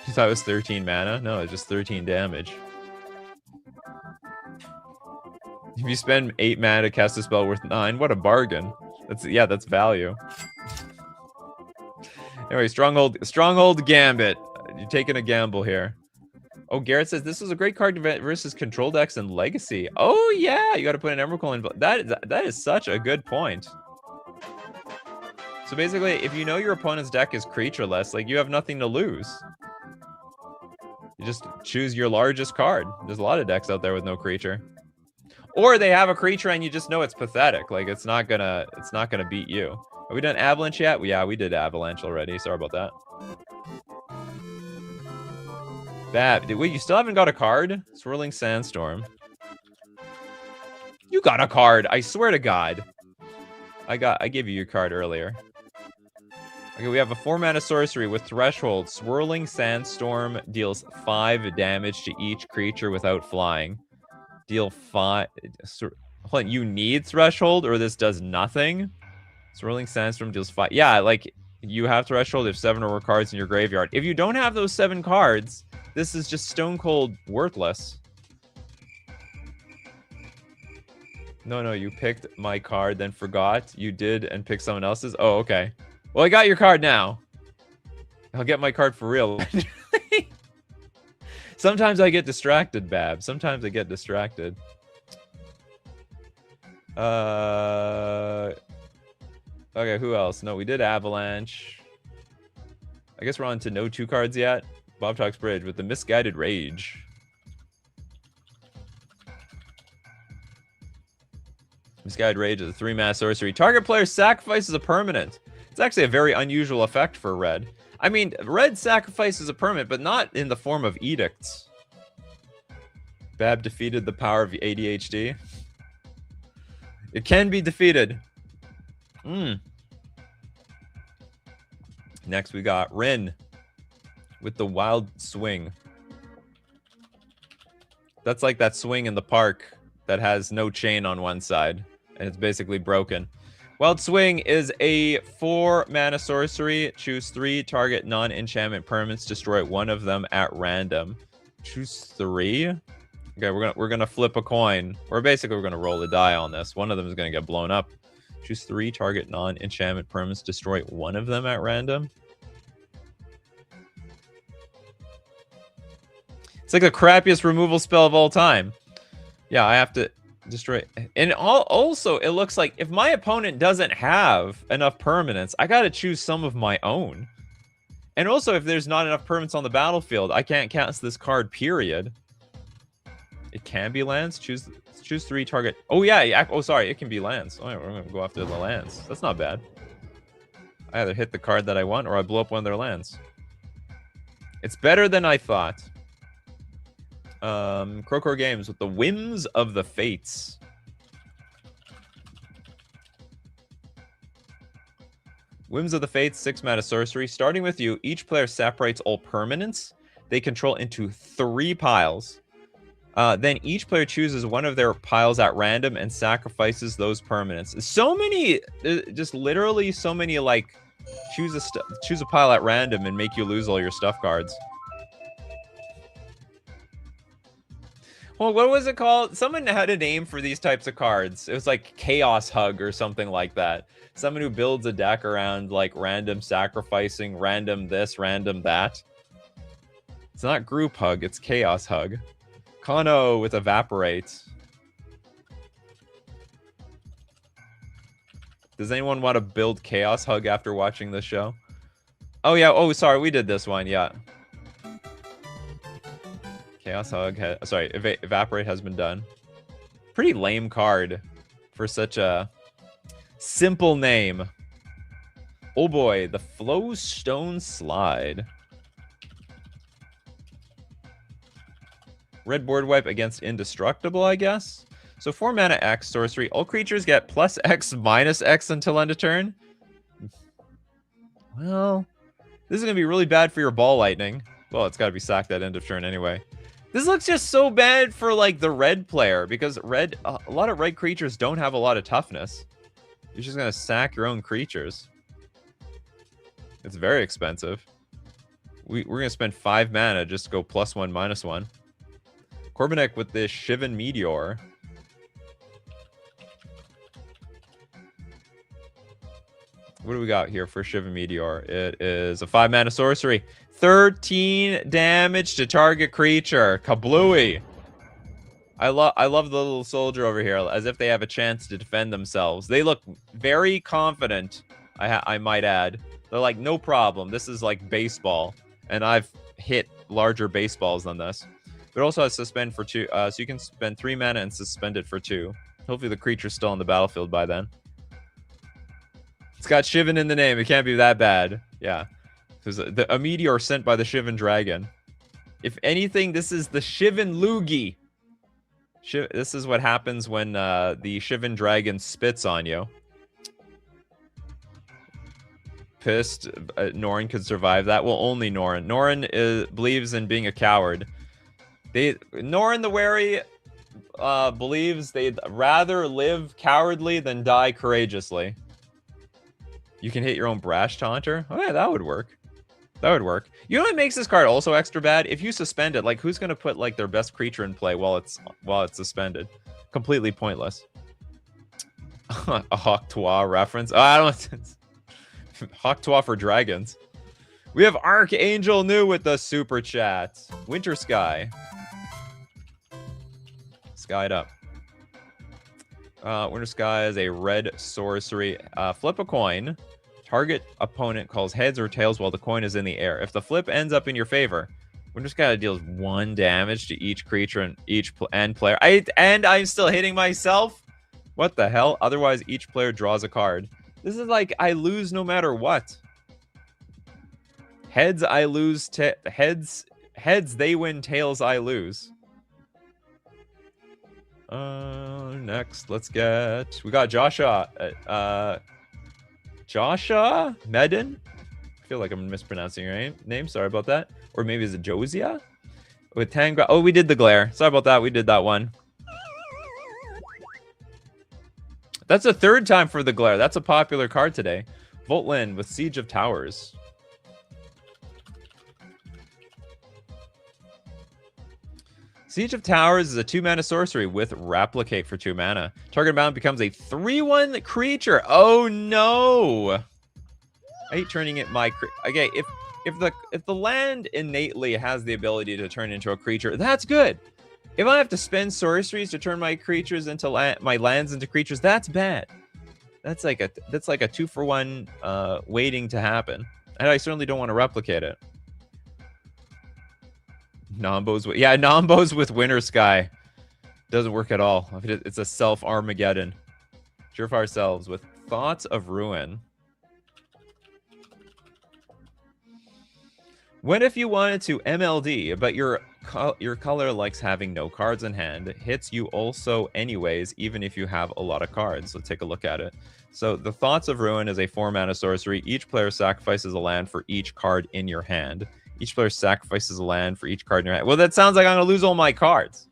You thought it was 13 mana? No, it's just 13 damage. If you spend 8 mana to cast a spell worth 9, what a bargain. That's value. Anyway, Stronghold Gambit. You're taking a gamble here. Oh, Garrett says this is a great card versus control decks and Legacy. Oh yeah, you got to put an Emrakul in. That is such a good point. So basically, if you know your opponent's deck is creatureless, like you have nothing to lose. You just choose your largest card. There's a lot of decks out there with no creature. Or they have a creature and you just know it's pathetic. Like it's not gonna beat you. Have we done Avalanche yet? Yeah, we did Avalanche already. Sorry about that. Bad. Wait, you still haven't got a card? Swirling Sandstorm. You got a card. I swear to God. I gave you your card earlier. Okay, we have a 4-mana sorcery with Threshold. Swirling Sandstorm deals 5 damage to each creature without flying. Deal 5... Hold on, you need Threshold, or this does nothing? Swirling Sandstorm deals 5... Yeah, like, you have Threshold if 7 or more cards in your graveyard. If you don't have those 7 cards, this is just stone cold worthless. No, you picked my card, then forgot. You did and picked someone else's? Oh, okay. Well, I got your card now. I'll get my card for real. Sometimes I get distracted, Bab. Sometimes I get distracted. Okay, who else? No, we did Avalanche. I guess we're on to no 2 cards yet. Bob Talks Bridge with the Misguided Rage. Misguided Rage is a 3-mana sorcery. Target player sacrifices a permanent. It's actually a very unusual effect for red. I mean, red sacrifices a permanent, but not in the form of edicts. Bab defeated the power of ADHD. It can be defeated. Next, we got Rin with the Wild Swing. That's like that swing in the park that has no chain on one side, and it's basically broken. Wild Swing is a 4-mana sorcery. Choose 3 target non-enchantment permanents. Destroy one of them at random. Choose 3. Okay, we're gonna flip a coin. Or basically we're gonna roll a die on this. One of them is gonna get blown up. Choose 3 target non-enchantment permanents. Destroy one of them at random. It's like the crappiest removal spell of all time. Yeah, I have to destroy. And also, it looks like if my opponent doesn't have enough permanents, I gotta choose some of my own. And also, if there's not enough permanents on the battlefield, I can't cast this card, period. It can be lands. Choose 3 target. Oh, yeah. Oh, sorry. It can be lands. Oh, yeah, we're going to go after the lands. That's not bad. I either hit the card that I want or I blow up one of their lands. It's better than I thought. Crowcore Games with the Whims of the Fates. Whims of the Fates, 6-mana sorcery. Starting with you, each player separates all permanents they control into 3 piles. Then each player chooses one of their piles at random and sacrifices those permanents. So many, just literally so many, like, choose a pile at random and make you lose all your stuff cards. Well, what was it called? Someone had a name for these types of cards. It was like Chaos Hug or something like that. Someone who builds a deck around, like, random sacrificing, random this, random that. It's not Group Hug, it's Chaos Hug. Kano with Evaporate. Does anyone want to build Chaos Hug after watching this show? Oh, yeah. Oh, sorry. We did this one. Yeah. Chaos Hug. Sorry. Evaporate has been done. Pretty lame card for such a simple name. Oh, boy. The Flowstone Slide. Red board wipe against Indestructible, I guess. So 4-mana X sorcery. All creatures get +X, -X until end of turn. Well, this is going to be really bad for your Ball Lightning. Well, it's got to be sacked at end of turn anyway. This looks just so bad for, like, the red player, because red, a lot of red creatures don't have a lot of toughness. You're just going to sack your own creatures. It's very expensive. We're going to spend 5 mana just to go +1, -1. Corbinek with this Shivan Meteor. What do we got here for Shivan Meteor? It is a 5-mana sorcery. 13 damage to target creature. Kablooey. I love the little soldier over here, as if they have a chance to defend themselves. They look very confident, I might add. They're like, no problem. This is like baseball. And I've hit larger baseballs than this. But also has suspend for 2. So you can spend 3 mana and suspend it for 2. Hopefully the creature's still on the battlefield by then. It's got Shivan in the name. It can't be that bad. Yeah. There's a meteor sent by the Shivan Dragon. If anything, this is the Shivan Loogie. This is what happens when the Shivan Dragon spits on you. pissed Norn could survive that. Well, only Norn. Norn believes in being a coward. Norn the Wary believes they'd rather live cowardly than die courageously. You can hit your own Brash Taunter? Oh yeah, that would work. That would work. You know what makes this card also extra bad? If you suspend it, like who's gonna put like their best creature in play while it's suspended? Completely pointless. A Hawk-Tuah reference. Oh, I don't. Hawk-Tuah for dragons. We have Archangel New with the super chat. Winter Sky. Skied up. Winter Sky is a red sorcery. Flip a coin. Target opponent calls heads or tails while the coin is in the air. If the flip ends up in your favor, Winter Sky deals 1 damage to each creature and each player. I'm still hitting myself? What the hell? Otherwise, each player draws a card. This is like I lose no matter what. Heads, I lose. Heads, they win. Tails, I lose. Next, let's get... We got Joshua. Joshua Medin? I feel like I'm mispronouncing your name. Sorry about that. Or maybe is it Josia? With Tangra. Oh, we did the glare. Sorry about that. We did that one. That's the 3rd time for the glare. That's a popular card today. Voltland with Siege of Towers. Siege of Towers is a 2-mana sorcery with Replicate for 2 mana. Target mountain becomes a 3/1 creature. Oh no! I hate turning it okay, if the land innately has the ability to turn into a creature, that's good. If I have to spend sorceries to turn my creatures into my lands into creatures, that's bad. That's like a 2-for-1 waiting to happen. And I certainly don't want to replicate it. Nombos with Winter Sky. Doesn't work at all. It's a self-Armageddon. Surefire Selves with Thoughts of Ruin. What if you wanted to MLD, but your color likes having no cards in hand? It hits you also anyways, even if you have a lot of cards. Let's take a look at it. So the Thoughts of Ruin is a 4-mana sorcery. Each player sacrifices a land for each card in your hand. Each player sacrifices a land for each card in your hand. Well, that sounds like I'm going to lose all my cards.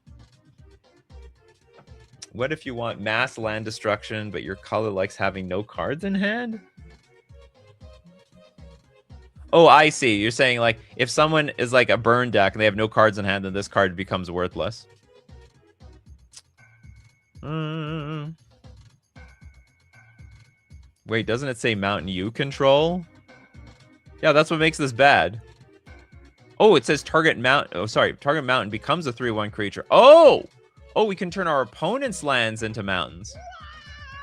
What if you want mass land destruction, but your color likes having no cards in hand? Oh, I see. You're saying, like, if someone is like a burn deck and they have no cards in hand, then this card becomes worthless. Wait, doesn't it say mountain you control? Yeah, that's what makes this bad. Oh, it says target mountain becomes a 3/1 creature. Oh, we can turn our opponent's lands into mountains.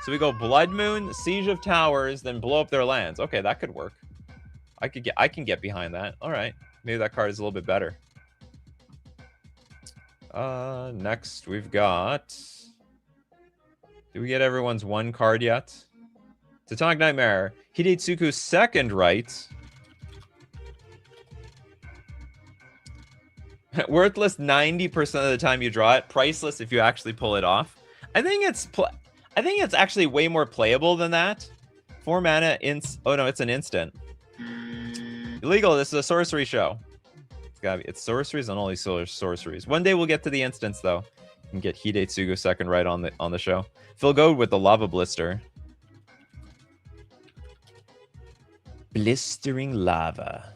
So we go Blood Moon, Siege of Towers, then blow up their lands. Okay, that could work. I can get behind that. All right, maybe that card is a little bit better. Next we've got. Did we get everyone's 1 card yet? Tectonic Nightmare, Hidetsuku's 2nd right. Worthless 90% of the time you draw it. Priceless if you actually pull it off. I think it's actually way more playable than that. 4 mana oh no, it's an instant. Illegal. This is a sorcery show. It's sorceries and only sorceries. One day we'll get to the instance though. You can get Hidetsugu 2nd right on the show. Phil Goad with the Lava Blister. Blistering Lava.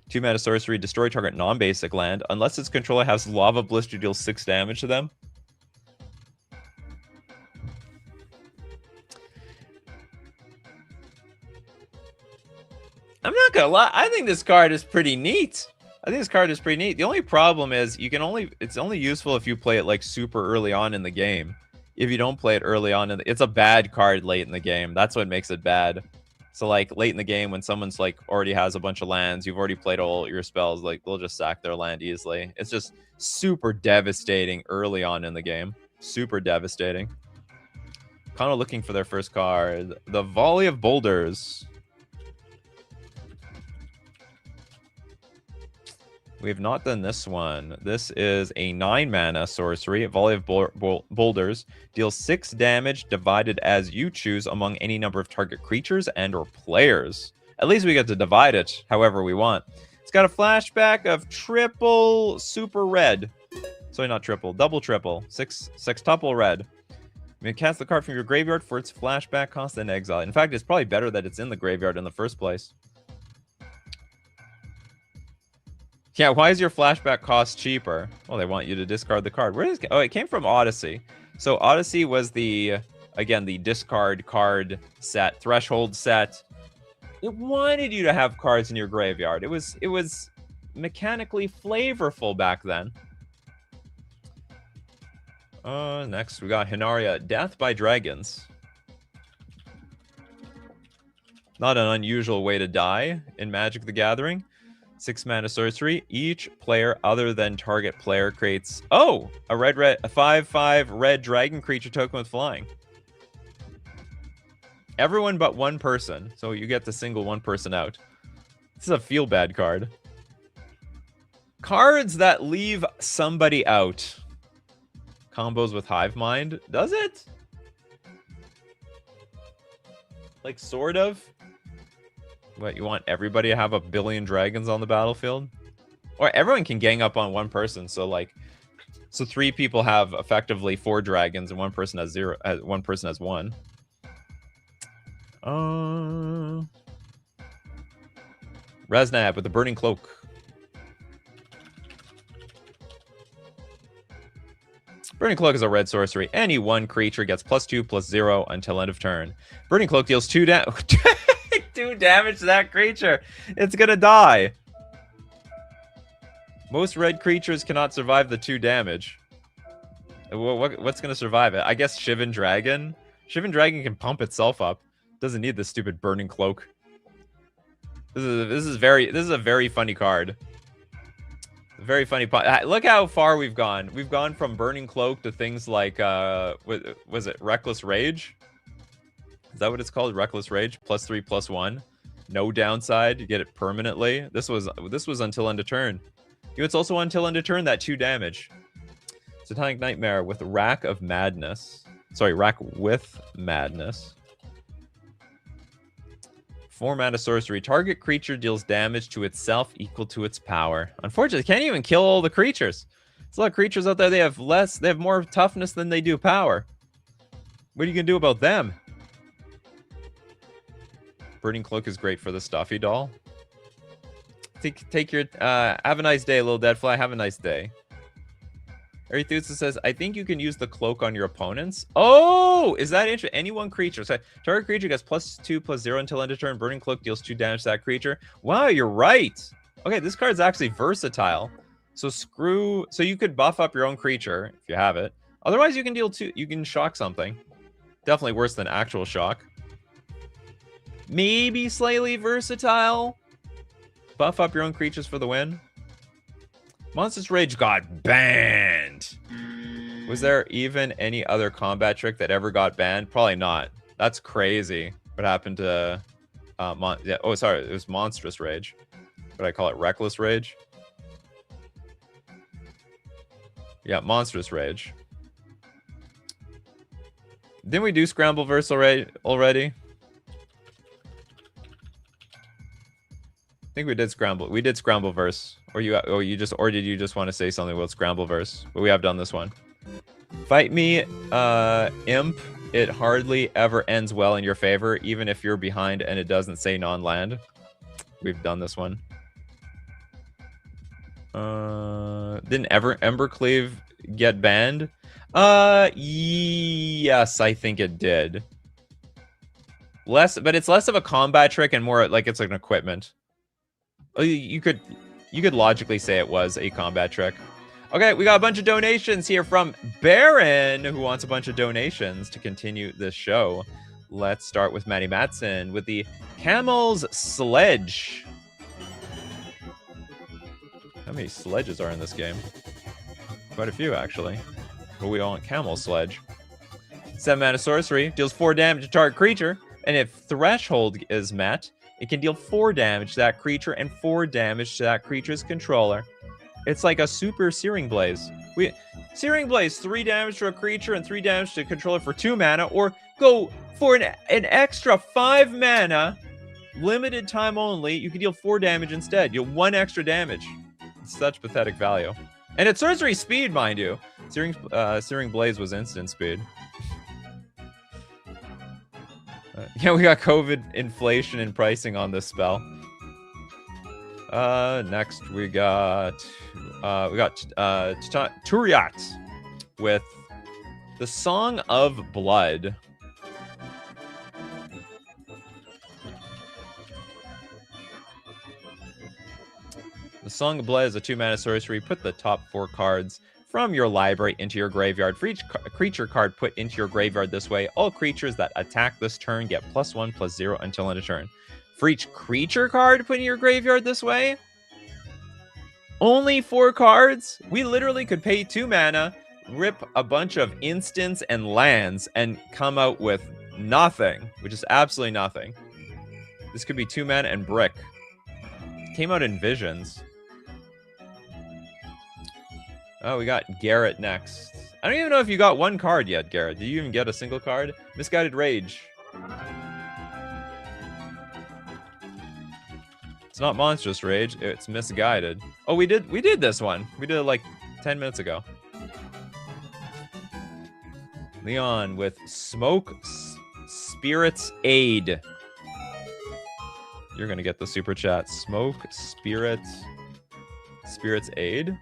2-mana sorcery, destroy target non-basic land. Unless its controller has Lava Blister, deals 6 damage to them. I'm not gonna lie, I think this card is pretty neat. The only problem is it's only useful if you play it like super early on in the game. If you don't play it early on, it's a bad card late in the game. That's what makes it bad. So like late in the game when someone's like already has a bunch of lands, you've already played all your spells, like they'll just sack their land easily. It's just super devastating early on in the game. Super devastating. Kind of looking for their first card. The Volley of Boulders. We have not done this one. This is a 9-mana sorcery. A volley of boulders. Deals 6 damage divided as you choose among any number of target creatures and or players. At least we get to divide it however we want. It's got a flashback of triple super red. Sorry, not triple. Double triple. Sextuple red. You may cast the card from your graveyard for its flashback cost and exile. In fact, it's probably better that it's in the graveyard in the first place. Yeah, why is your flashback cost cheaper? Well, they want you to discard the card. Where is it? Oh, it came from Odyssey. So Odyssey was the, again, the discard card set, threshold set. It wanted you to have cards in your graveyard. It was mechanically flavorful back then. Next, we got Hinaria, Death by Dragons. Not an unusual way to die in Magic the Gathering. 6-mana sorcery. Each player other than target player creates... Oh! A 5/5 red dragon creature token with flying. Everyone but one person. So you get to single one person out. This is a feel-bad card. Cards that leave somebody out. Combos with Hive Mind. Does it? Like, sort of? What, you want everybody to have a billion dragons on the battlefield? Or everyone can gang up on one person, so like... So 3 people have effectively 4 dragons, and one person has 0. One person has 1. Reznab with the Burning Cloak. Burning Cloak is a red sorcery. Any one creature gets +2/+0 until end of turn. Burning Cloak deals 2 damage. 2 damage to that creature. It's gonna die. Most red creatures cannot survive the 2 damage. What's gonna survive it? I guess Shivan Dragon. Shivan Dragon can pump itself up. Doesn't need this stupid Burning Cloak. This is a very funny card. Very funny. Look how far we've gone. We've gone from Burning Cloak to things like was it Reckless Rage? Is that what it's called? Reckless Rage, +3/+1. No downside. You get it permanently. This was until end of turn. It's also until end of turn, that 2 damage. Satanic Nightmare with Rack of Madness. Sorry, Rack with Madness. 4-mana sorcery. Target creature deals damage to itself equal to its power. Unfortunately, can't even kill all the creatures. There's a lot of creatures out there. They have more toughness than they do power. What are you gonna do about them? Burning Cloak is great for the Stuffy doll. Take your have a nice day, little Deadfly. Have a nice day. Arethusa says, I think you can use the cloak on your opponents. Oh, is that interesting? Any one creature. So target creature gets +2/+0 until end of turn. Burning Cloak deals 2 damage to that creature. Wow, you're right. Okay, this card's actually versatile. So so you could buff up your own creature if you have it. Otherwise, you can deal 2. You can shock something. Definitely worse than actual shock. Maybe slightly versatile. Buff up your own creatures for the win. Monstrous Rage got banned. Was there even any other combat trick that ever got banned? Probably not. That's crazy. What happened to... oh, sorry. It was Monstrous Rage. What did I call it? Reckless Rage? Yeah, Monstrous Rage. Didn't we do Scrambleverse already? I think we did Scrambleverse. Or did you just want to say something about Scrambleverse? But we have done this one. Fight me, Imp. It hardly ever ends well in your favor, even if you're behind and it doesn't say non-land. We've done this one. Didn't Embercleave get banned? Yes, I think it did. But it's less of a combat trick and more like it's like an equipment. Oh, you could logically say it was a combat trick. Okay, we got a bunch of donations here from Baron, who wants a bunch of donations to continue this show. Let's start with Matty Matson with the Camel's Sledge. How many sledges are in this game? Quite a few, actually. But we all want Camel's Sledge. 7-mana sorcery, deals 4 damage to target creature, and if threshold is met, it can deal 4 damage to that creature and 4 damage to that creature's controller. It's like a super Searing Blaze. Searing Blaze, 3 damage to a creature and 3 damage to a controller for 2 mana, or go for an extra 5 mana, limited time only. You can deal 4 damage instead. You'll 1 extra damage. It's such pathetic value. And it's sorcery speed, mind you. Searing Blaze was instant speed. Yeah, we got COVID inflation and pricing on this spell. Next we got Turiat with the Song of Blood. The Song of Blood is a 2-mana sorcery. Put the top 4 cards from your library into your graveyard. For each creature card put into your graveyard this way, all creatures that attack this turn get +1/+0 until end of turn. For each creature card put in your graveyard this way, only 4 cards? We literally could pay 2 mana, rip a bunch of instants and lands, and come out with nothing, which is absolutely nothing. This could be 2 mana and brick. Came out in Visions. Oh, we got Garrett next. I don't even know if you got 1 card yet, Garrett. Did you even get a single card? Misguided Rage. It's not Monstrous Rage, it's Misguided. Oh, we did this one. We did it like 10 minutes ago. Leon with Smoke Spirit's Aid. You're gonna get the super chat. Smoke Spirit's Aid.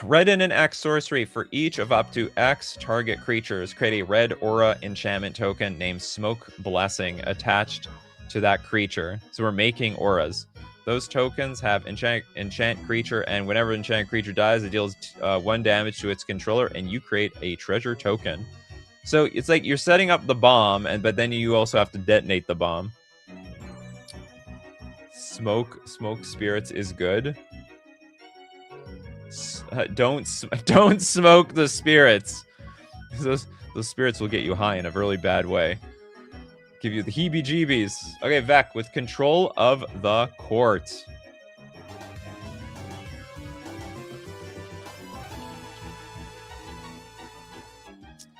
Red and an X sorcery. For each of up to X target creatures, create a red aura enchantment token named Smoke Blessing attached to that creature. So we're making auras. Those tokens have enchant creature, and whenever enchant creature dies, it deals 1 damage to its controller, and you create a treasure token. So it's like you're setting up the bomb, but then you also have to detonate the bomb. Smoke Spirits is good. Don't smoke the spirits. Those spirits will get you high in a really bad way. Give you the heebie-jeebies. Okay, Vec with Control of the Court.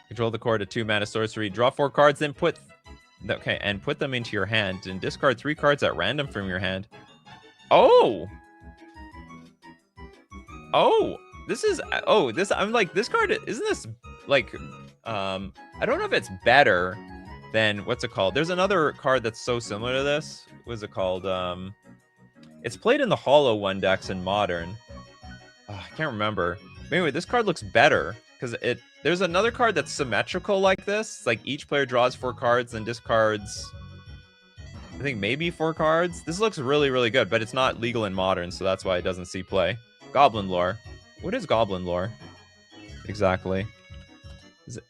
Control the Court, a 2-mana sorcery. Draw 4 cards, then put them into your hand and discard 3 cards at random from your hand. Oh, I'm like, this card, isn't this like, I don't know if it's better than, what's it called? There's another card that's so similar to this. What's it called? It's played in the Hollow 1 decks in Modern. I can't remember. But anyway, this card looks better because there's another card that's symmetrical like this. It's like each player draws 4 cards and discards, I think maybe 4 cards. This looks really, really good, but it's not legal in Modern, so that's why it doesn't see play. Goblin Lore. What is Goblin Lore? Exactly.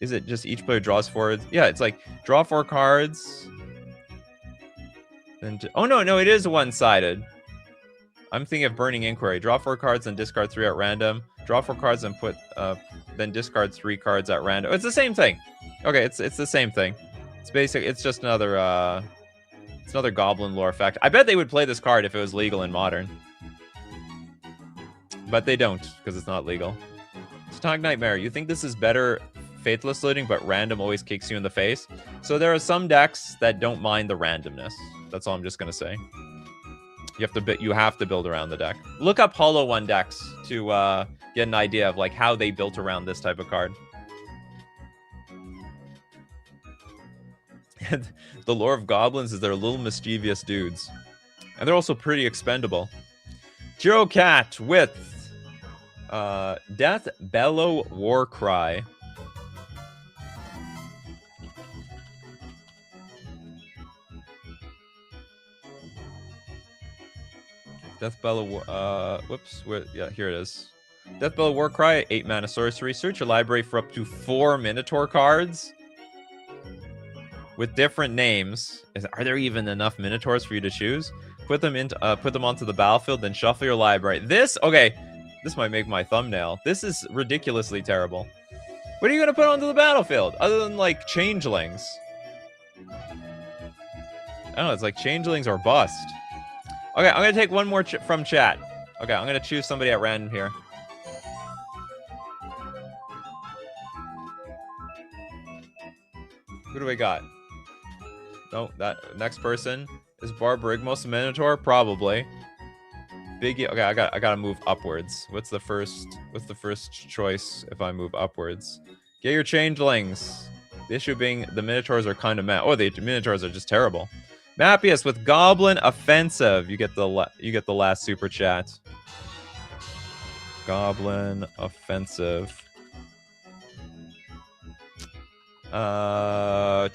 Is it just each player draws 4? Yeah, it's like draw 4 cards. Then oh no, it is one-sided. I'm thinking of Burning Inquiry. Draw 4 cards and discard 3 at random. Draw 4 cards and then discard 3 cards at random. It's the same thing. Okay, it's the same thing. It's just another Goblin Lore effect. I bet they would play this card if it was legal in Modern. But they don't, because it's not legal. Stog Nightmare, you think this is better Faithless Looting, but random always kicks you in the face? So there are some decks that don't mind the randomness. That's all I'm just gonna say. You have to build around the deck. Look up Hollow 1 decks to get an idea of like how they built around this type of card. The lore of goblins is they're little mischievous dudes. And they're also pretty expendable. Jiro Cat with Death Bellow Warcry. Death Bellow, yeah, here it is. Death Bellow Warcry, 8-mana sorcery. Search your library for up to 4 Minotaur cards with different names. Are there even enough Minotaurs for you to choose? Put them onto the battlefield, then shuffle your library. This might make my thumbnail. This is ridiculously terrible. What are you gonna put onto the battlefield other than like changelings? I don't know. It's like changelings or bust. Okay, I'm gonna take one more from chat. Okay, I'm gonna choose somebody at random here. Who do we got? No, that next person is Barbarigmos Minotaur, probably. Biggie. Okay, I gotta move upwards. What's the first choice if I move upwards? Get your changelings. The issue being the Minotaurs are kind of mad. Oh, the Minotaurs are just terrible. Mappius with Goblin Offensive. You get the last super chat. Goblin Offensive. Sorry,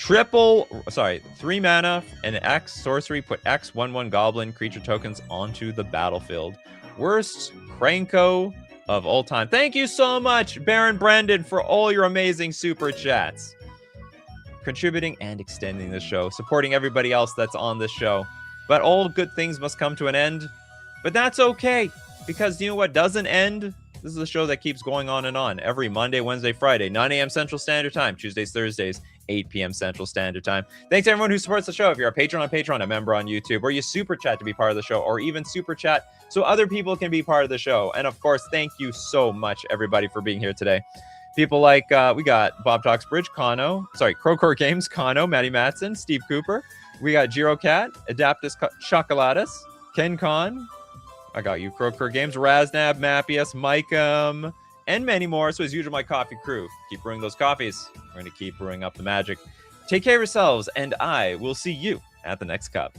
3 mana and X sorcery. Put X 1/1 Goblin creature tokens onto the battlefield. Worst Cranko of all time. Thank you so much, Baron Brandon, for all your amazing super chats. Contributing and extending the show, supporting everybody else that's on this show. But all good things must come to an end. But that's okay, because you know what doesn't end? This is a show that keeps going on and on every Monday, Wednesday, Friday, 9 a.m. Central Standard Time, Tuesdays, Thursdays, 8 p.m. Central Standard Time. Thanks to everyone who supports the show. If you're a patron on Patreon, a member on YouTube, or you super chat to be part of the show, or even super chat so other people can be part of the show. And of course, thank you so much, everybody, for being here today. People like, we got Bob Talks Bridge, Crowcore Games, Kano, Matty Matson, Steve Cooper. We got Jiro Cat, Adaptus Chocolatus, Ken Con. I got you, Crowcore Games, Raznab, Mappius, Micum, and many more. So as usual, my coffee crew. Keep brewing those coffees. We're going to keep brewing up the magic. Take care of yourselves, and I will see you at the next cup.